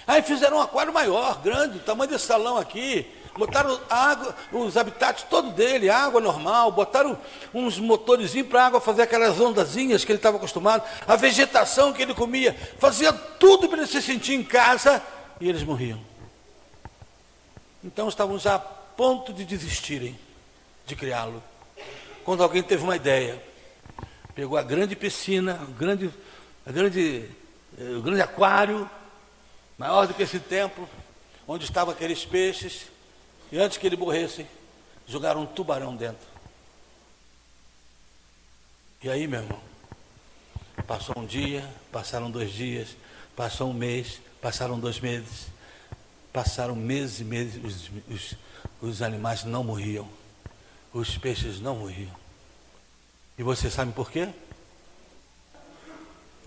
Aí fizeram um aquário maior, grande, tamanho desse salão aqui. Botaram água, os habitats todos dele, água normal, botaram uns motorzinhos para a água fazer aquelas ondazinhas que ele estava acostumado, a vegetação que ele comia, fazia tudo para ele se sentir em casa, e eles morriam. Então estavam já a ponto de desistirem de criá-lo, quando alguém teve uma ideia, pegou a grande piscina, o grande aquário, maior do que esse templo, onde estavam aqueles peixes, e antes que ele morresse, jogaram um tubarão dentro. E aí, meu irmão, passou um dia, passaram 2 dias, passou um mês, passaram 2 meses, passaram meses e meses, os animais não morriam, os peixes não morriam. E você sabe por quê?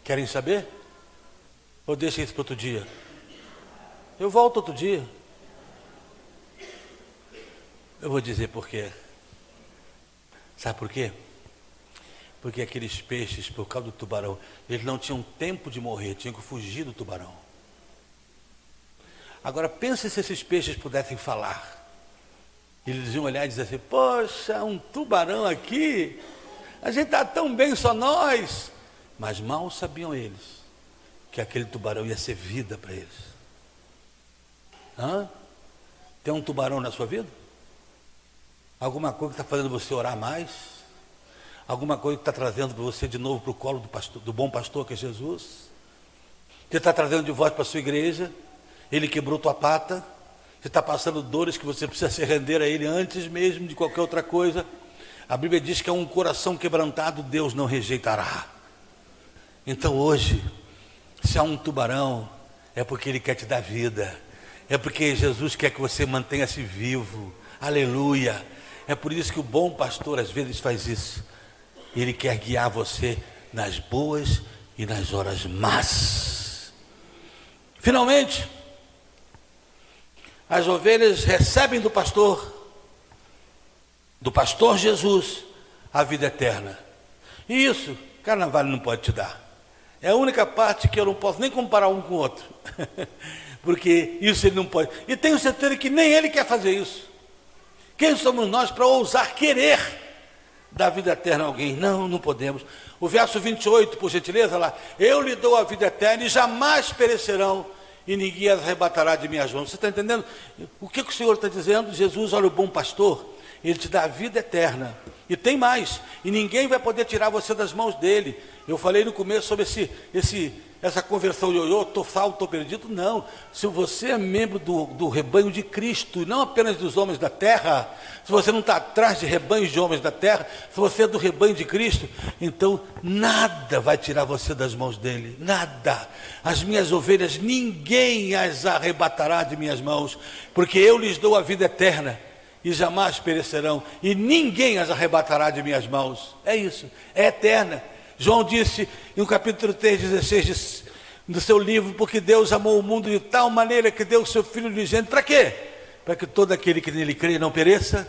Querem saber? Ou deixa isso para outro dia? Eu volto outro dia. Eu vou dizer por quê. Sabe por quê? Porque aqueles peixes, por causa do tubarão, eles não tinham tempo de morrer, tinham que fugir do tubarão. Agora pense se esses peixes pudessem falar. Eles iam olhar e dizer assim: poxa, um tubarão aqui, a gente está tão bem, só nós. Mas mal sabiam eles que aquele tubarão ia ser vida para eles. Tem um tubarão na sua vida? Alguma coisa que está fazendo você orar mais? Alguma coisa que está trazendo você de novo para o colo do bom pastor que é Jesus? Você está trazendo de volta para a sua igreja? Ele quebrou tua pata? Você está passando dores que você precisa se render a Ele antes mesmo de qualquer outra coisa? A Bíblia diz que é um coração quebrantado, Deus não rejeitará. Então hoje, se há um tubarão, é porque Ele quer te dar vida. É porque Jesus quer que você mantenha-se vivo. Aleluia. É por isso que o bom pastor às vezes faz isso. Ele quer guiar você nas boas e nas horas más. Finalmente, as ovelhas recebem do pastor Jesus, a vida eterna. E isso, carnaval não pode te dar. É a única parte que eu não posso nem comparar um com o outro. Porque isso ele não pode. E tenho certeza que nem ele quer fazer isso. Quem somos nós para ousar querer dar vida eterna a alguém? Não, não podemos. O verso 28, por gentileza, lá. Eu lhe dou a vida eterna e jamais perecerão, e ninguém as arrebatará de minhas mãos. Você está entendendo? O que o Senhor está dizendo? Jesus, olha, o bom pastor, ele te dá a vida eterna. E tem mais, e ninguém vai poder tirar você das mãos dele. Eu falei no começo sobre essa conversão, eu estou salvo, estou perdido. Não, se você é membro do rebanho de Cristo, e não apenas dos homens da terra, se você não está atrás de rebanhos de homens da terra, se você é do rebanho de Cristo, então nada vai tirar você das mãos dele, nada. As minhas ovelhas, ninguém as arrebatará de minhas mãos, porque eu lhes dou a vida eterna, e jamais perecerão, e ninguém as arrebatará de minhas mãos. É isso, é eterna. João disse no capítulo 3,16 do seu livro, porque Deus amou o mundo de tal maneira que deu o seu Filho unigênito. Para quê? Para que todo aquele que nele crê não pereça,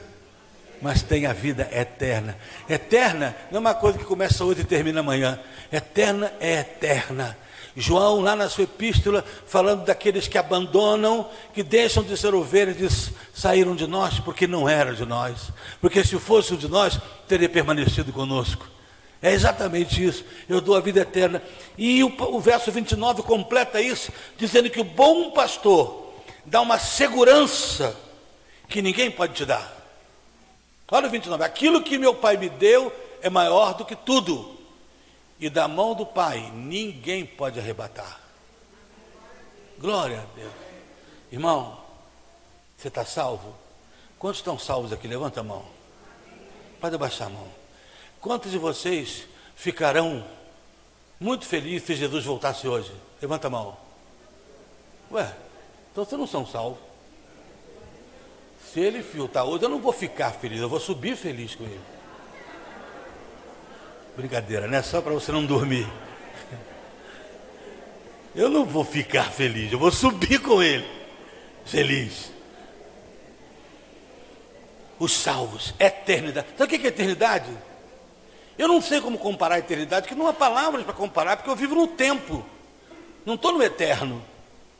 mas tenha vida eterna. Eterna não é uma coisa que começa hoje e termina amanhã. Eterna é eterna. João, lá na sua epístola, falando daqueles que abandonam, que deixam de ser ovelhas, diz, saíram de nós porque não eram de nós. Porque se fossem de nós, teria permanecido conosco. É exatamente isso, eu dou a vida eterna. E o verso 29 completa isso, dizendo que o bom pastor dá uma segurança que ninguém pode te dar. Olha o 29, aquilo que meu pai me deu é maior do que tudo, e da mão do Pai ninguém pode arrebatar. Glória a Deus. Irmão, você está salvo? Quantos estão salvos aqui? Levanta a mão. Pode abaixar a mão. Quantos de vocês ficarão muito felizes se Jesus voltasse hoje? Levanta a mão. Ué, então vocês não são salvos. Se ele voltar hoje, eu não vou ficar feliz, eu vou subir feliz com ele. Brincadeira, né? Só para você não dormir. Eu não vou ficar feliz, eu vou subir com ele, feliz. Os salvos, eternidade. Sabe o que é eternidade? Eu não sei como comparar a eternidade, porque não há palavras para comparar, porque eu vivo no tempo, não estou no eterno,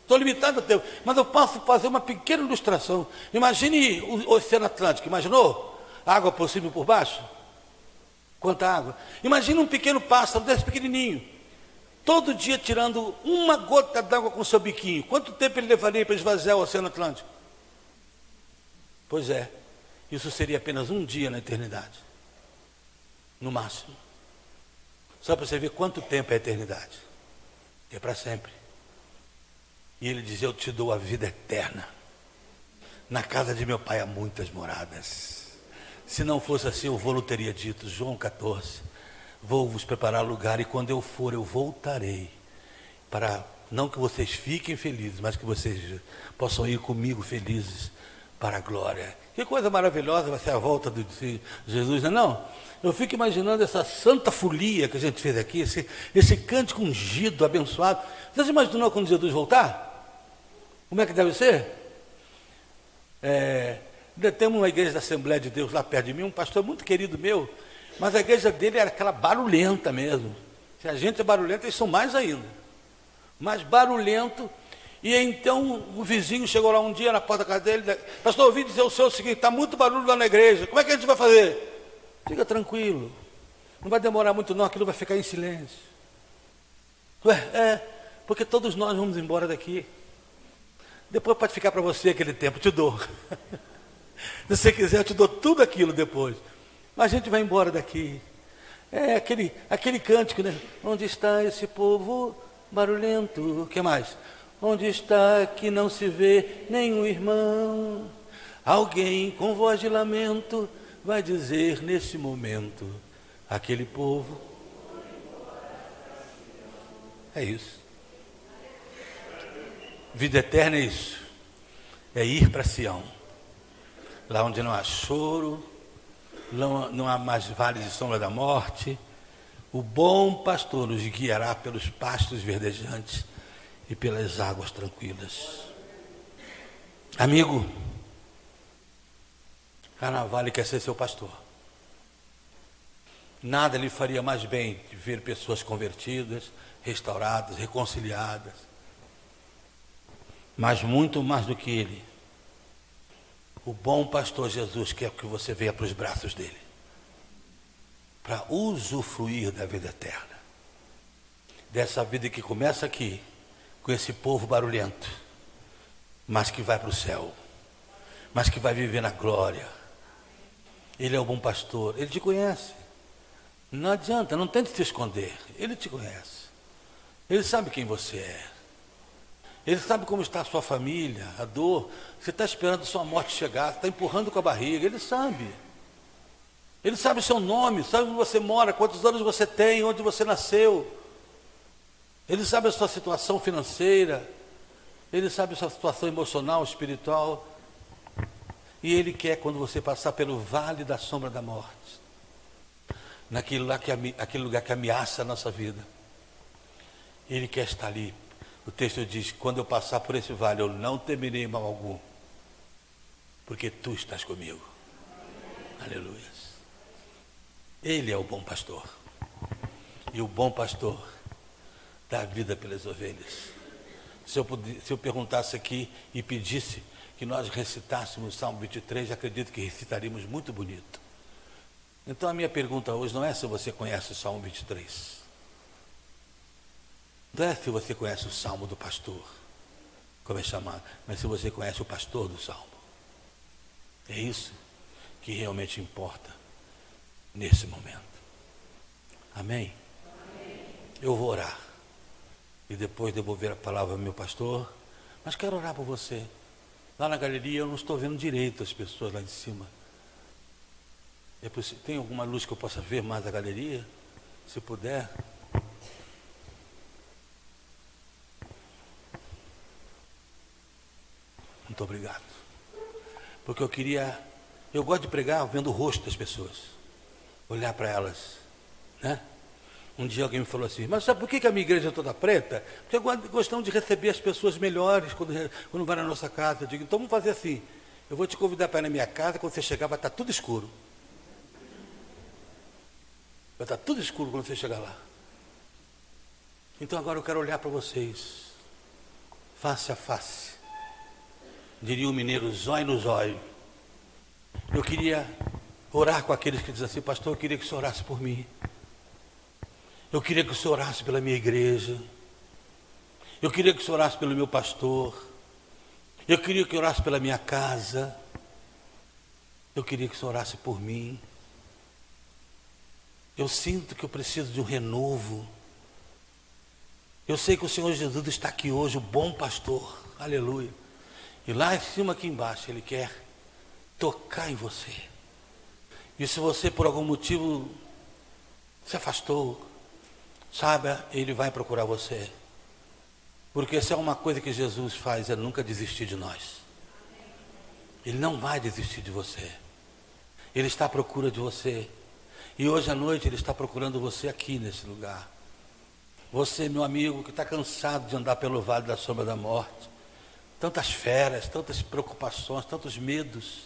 estou limitado ao tempo, mas eu posso fazer uma pequena ilustração. Imagine o Oceano Atlântico, imaginou? Água por cima e por baixo? Quanta água? Imagine um pequeno pássaro desse pequenininho, todo dia tirando uma gota d'água com seu biquinho. Quanto tempo ele levaria para esvaziar o Oceano Atlântico? Pois é, isso seria apenas um dia na eternidade, no máximo. Só para você ver quanto tempo é a eternidade. É para sempre. E ele diz, eu te dou a vida eterna. Na casa de meu pai há muitas moradas. Se não fosse assim, eu vou, teria dito, João 14, vou vos preparar lugar, e quando eu for, eu voltarei, para, não que vocês fiquem felizes, mas que vocês possam ir comigo felizes para a glória. Que coisa maravilhosa vai ser a volta de Jesus, não é não? Eu fico imaginando essa santa folia que a gente fez aqui, esse cântico ungido, abençoado. Você já imaginou quando Jesus voltar? Como é que deve ser? Temos uma igreja da Assembleia de Deus lá perto de mim, um pastor muito querido meu, mas a igreja dele era aquela barulhenta mesmo. Se a gente é barulhenta, eles são mais ainda, mais barulhento. E então o vizinho chegou lá um dia na porta da casa dele, pastor, ouvi dizer o senhor o seguinte, está muito barulho lá na igreja, como é que a gente vai fazer? Fica tranquilo, não vai demorar muito não, aquilo vai ficar em silêncio. Porque todos nós vamos embora daqui. Depois pode ficar para você aquele tempo, te dou. Se você quiser, eu te dou tudo aquilo depois. Mas a gente vai embora daqui. Aquele cântico, né? Onde está esse povo barulhento? O que mais? Onde está que não se vê nenhum irmão? Alguém com voz de lamento vai dizer nesse momento, aquele povo. É isso. Vida eterna é isso. É ir para Sião. Lá onde não há choro, não há mais vales de sombra da morte. O bom pastor nos guiará pelos pastos verdejantes. e pelas águas tranquilas. Amigo, Carnavale quer ser seu pastor. Nada lhe faria mais bem de ver pessoas convertidas, restauradas, reconciliadas. Mas muito mais do que ele, o bom pastor Jesus quer que você venha para os braços dele, para usufruir da vida eterna. Dessa vida que começa aqui, com esse povo barulhento, mas que vai para o céu, mas que vai viver na glória. Ele é o bom pastor, ele te conhece. Não adianta, não tente se esconder, ele te conhece. Ele sabe quem você é. Ele sabe como está a sua família, a dor. Você está esperando sua morte chegar, está empurrando com a barriga, ele sabe. Ele sabe o seu nome, sabe onde você mora, quantos anos você tem, onde você nasceu. Ele sabe a sua situação financeira, ele sabe a sua situação emocional, espiritual. E ele quer, quando você passar pelo vale da sombra da morte, aquele lugar que ameaça a nossa vida, ele quer estar ali. O texto diz: quando eu passar por esse vale, eu não temerei mal algum, porque tu estás comigo. Aleluia. Ele é o bom pastor, e o bom pastor dá vida pelas ovelhas. Se eu perguntasse aqui e pedisse que nós recitássemos o Salmo 23, acredito que recitaríamos muito bonito. Então a minha pergunta hoje não é se você conhece o Salmo 23. Não é se você conhece o Salmo do pastor, como é chamado, mas se você conhece o pastor do Salmo. É isso que realmente importa nesse momento. Amém? Amém. Eu vou orar e depois devolver a palavra ao meu pastor, mas quero orar por você. Lá na galeria eu não estou vendo direito as pessoas lá em cima. Tem alguma luz que eu possa ver mais a galeria? Se puder. Muito obrigado. Porque eu gosto de pregar vendo o rosto das pessoas, olhar para elas, né? Um dia alguém me falou assim: mas sabe por que a minha igreja é toda preta? Porque gostamos de receber as pessoas melhores quando vai na nossa casa. Eu digo: então vamos fazer assim, eu vou te convidar para ir na minha casa, quando você chegar vai estar tudo escuro. Vai estar tudo escuro quando você chegar lá. Então agora eu quero olhar para vocês, face a face. Diria o mineiro, zóio no zóio. Eu queria orar com aqueles que dizem assim: pastor, eu queria que o senhor orasse por mim. Eu queria que o senhor orasse pela minha igreja. Eu queria que o senhor orasse pelo meu pastor. Eu queria que orasse pela minha casa. Eu queria que o senhor orasse por mim. Eu sinto que eu preciso de um renovo. Eu sei que o Senhor Jesus está aqui hoje, o bom pastor. Aleluia. E lá em cima, aqui embaixo, Ele quer tocar em você. E se você por algum motivo se afastou, saiba, Ele vai procurar você. Porque se é uma coisa que Jesus faz, é nunca desistir de nós. Ele não vai desistir de você. Ele está à procura de você. E hoje à noite Ele está procurando você aqui nesse lugar. Você, meu amigo, que está cansado de andar pelo vale da sombra da morte. Tantas feras, tantas preocupações, tantos medos.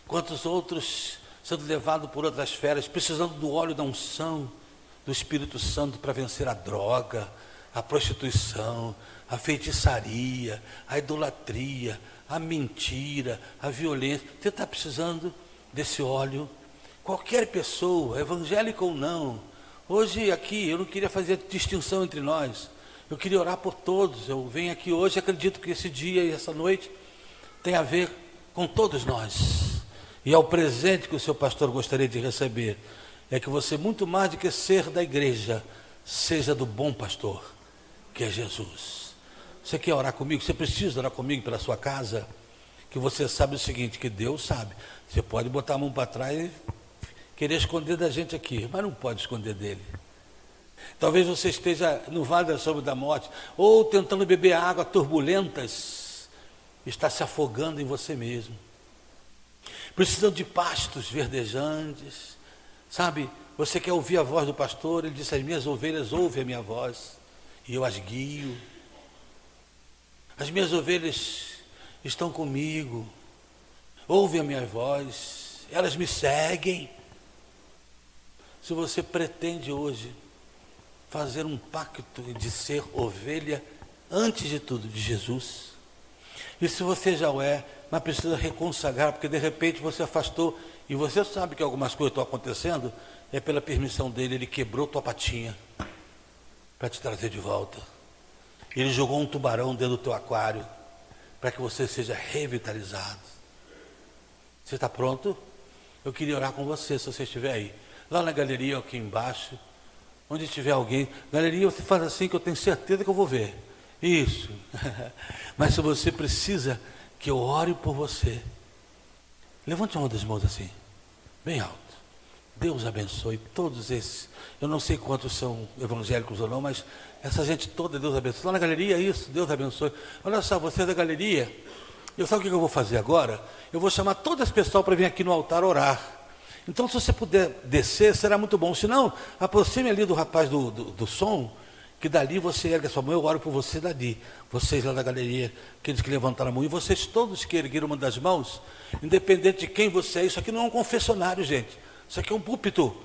Quantos outros sendo levados por outras feras, precisando do óleo da unção do Espírito Santo para vencer a droga, a prostituição, a feitiçaria, a idolatria, a mentira, a violência. Você está precisando desse óleo? Qualquer pessoa, evangélica ou não. Hoje aqui eu não queria fazer distinção entre nós. Eu queria orar por todos. Eu venho aqui hoje, acredito que esse dia e essa noite tem a ver com todos nós. E é o presente que o seu pastor gostaria de receber. É que você, muito mais do que ser da igreja, seja do bom pastor, que é Jesus. Você quer orar comigo? Você precisa orar comigo pela sua casa? Que você sabe o seguinte, que Deus sabe. Você pode botar a mão para trás e querer esconder da gente aqui, mas não pode esconder dele. Talvez você esteja no vale da sombra da morte, ou tentando beber água turbulentas, está se afogando em você mesmo. Precisando de pastos verdejantes, sabe? Você quer ouvir a voz do pastor, ele disse: as minhas ovelhas ouvem a minha voz, e eu as guio. As minhas ovelhas estão comigo, ouvem a minha voz, elas me seguem. Se você pretende hoje fazer um pacto de ser ovelha, antes de tudo, de Jesus, e se você já o é, mas precisa reconsagrar, porque de repente você afastou, e você sabe que algumas coisas estão acontecendo, é pela permissão dele, ele quebrou tua patinha, para te trazer de volta. Ele jogou um tubarão dentro do teu aquário, para que você seja revitalizado. Você está pronto? Eu queria orar com você, se você estiver aí. Lá na galeria, aqui embaixo, onde tiver alguém. Galeria, você faz assim que eu tenho certeza que eu vou ver. Isso. Mas se você precisa que eu ore por você, levante uma das mãos assim, bem alto. Deus abençoe todos esses. Eu não sei quantos são evangélicos ou não, mas essa gente toda, Deus abençoe. Lá na galeria, isso, Deus abençoe. Olha só, você da galeria, eu sabe o que eu vou fazer agora? Eu vou chamar todo esse pessoal para vir aqui no altar orar. Então, se você puder descer, será muito bom. Se não, aproxime ali do rapaz do som, que dali você ergue a sua mão, eu oro por você dali. Vocês lá da galeria, aqueles que levantaram a mão, e vocês todos que ergueram uma das mãos, independente de quem você é, isso aqui não é um confessionário, gente. Isso aqui é um púlpito.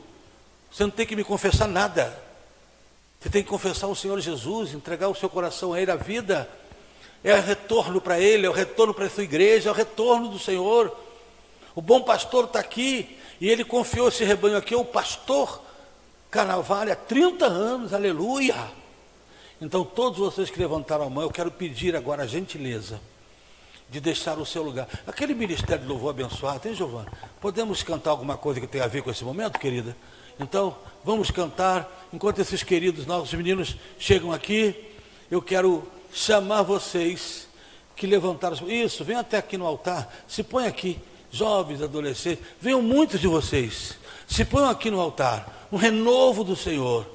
Você não tem que me confessar nada. Você tem que confessar o Senhor Jesus, entregar o seu coração a Ele, a vida. É o retorno para Ele, é o retorno para a sua igreja, é o retorno do Senhor. O bom pastor está aqui, e Ele confiou esse rebanho aqui, o pastor Carnavalho, há 30 anos, aleluia. Então todos vocês que levantaram a mão, eu quero pedir agora a gentileza de deixar o seu lugar. Aquele ministério de louvor abençoado, hein, Giovana? Podemos cantar alguma coisa que tenha a ver com esse momento, querida? Então, vamos cantar, enquanto esses queridos nossos meninos chegam aqui, eu quero chamar vocês que levantaram, isso, venham até aqui no altar, se põe aqui, jovens, adolescentes, venham muitos de vocês, se ponham aqui no altar, um renovo do Senhor,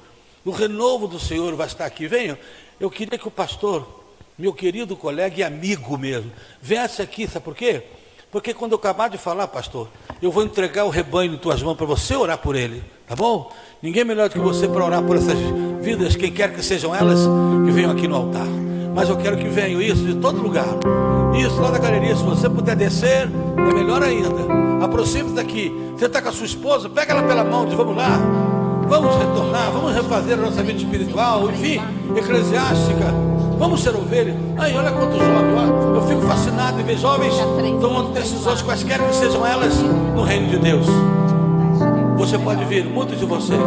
o renovo do Senhor vai estar aqui, venham. Eu queria que o pastor, meu querido colega e amigo mesmo, viesse aqui, sabe por quê? Porque quando eu acabar de falar, pastor, eu vou entregar o rebanho em tuas mãos para você orar por ele, tá bom? Ninguém melhor do que você para orar por essas vidas, quem quer que sejam elas, que venham aqui no altar. Mas eu quero que venham isso de todo lugar. Isso, lá da galeria, se você puder descer, é melhor ainda. Aproxime-se daqui. Você está com a sua esposa, pega ela pela mão, diz, vamos lá. Vamos retornar, vamos refazer a nossa vida espiritual, enfim, eclesiástica. Vamos ser ovelha. Aí, olha quantos jovens, eu fico fascinado em ver jovens tomando decisões, quaisquer que sejam elas, no reino de Deus. Você pode vir, muitos de vocês.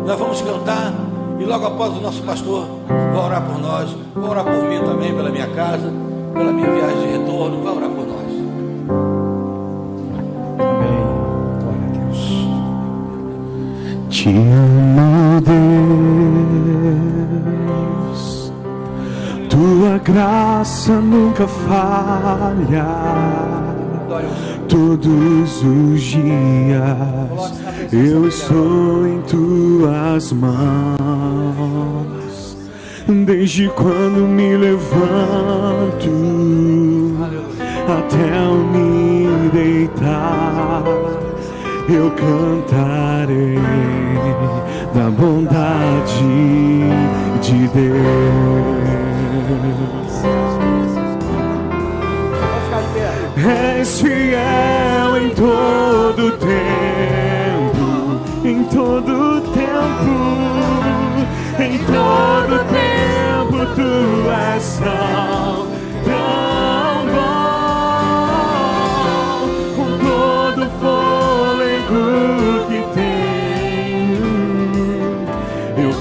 Nós vamos cantar e logo após o nosso pastor vai orar por nós, vai orar por mim também, pela minha casa, pela minha viagem de retorno, vai orar por nós. Amém. Glória a Deus. Te amo, Deus. Tua graça nunca falha. Todos os dias eu estou em tuas mãos. Desde quando me levanto até eu me deitar, eu cantarei da bondade de Deus. És fiel em todo tempo, em todo tempo, em todo tempo tu és tão bom, com todo o fôlego que tenho, eu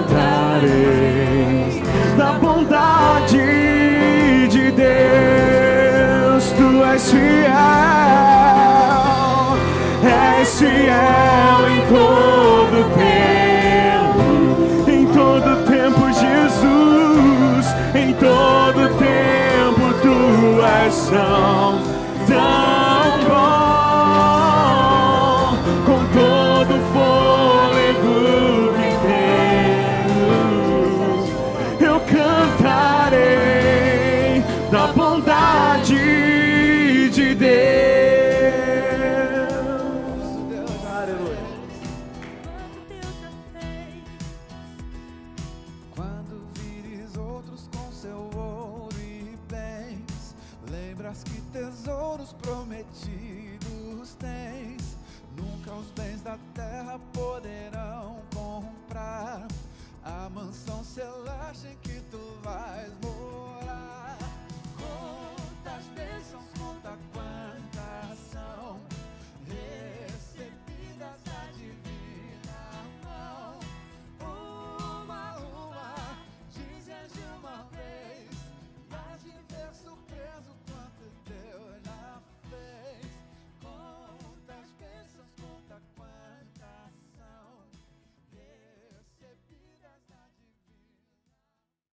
cantarei da bondade de Deus. Tu és fiel em todo tempo, Jesus, em todo tempo tu és tão bom, com todo o fôlego que tenho, eu cantarei da bondade de Deus. Aleluia. Quando vires outros com seu ouro e prometidos tens. Nunca os bens da terra poderão comprar a mansão celeste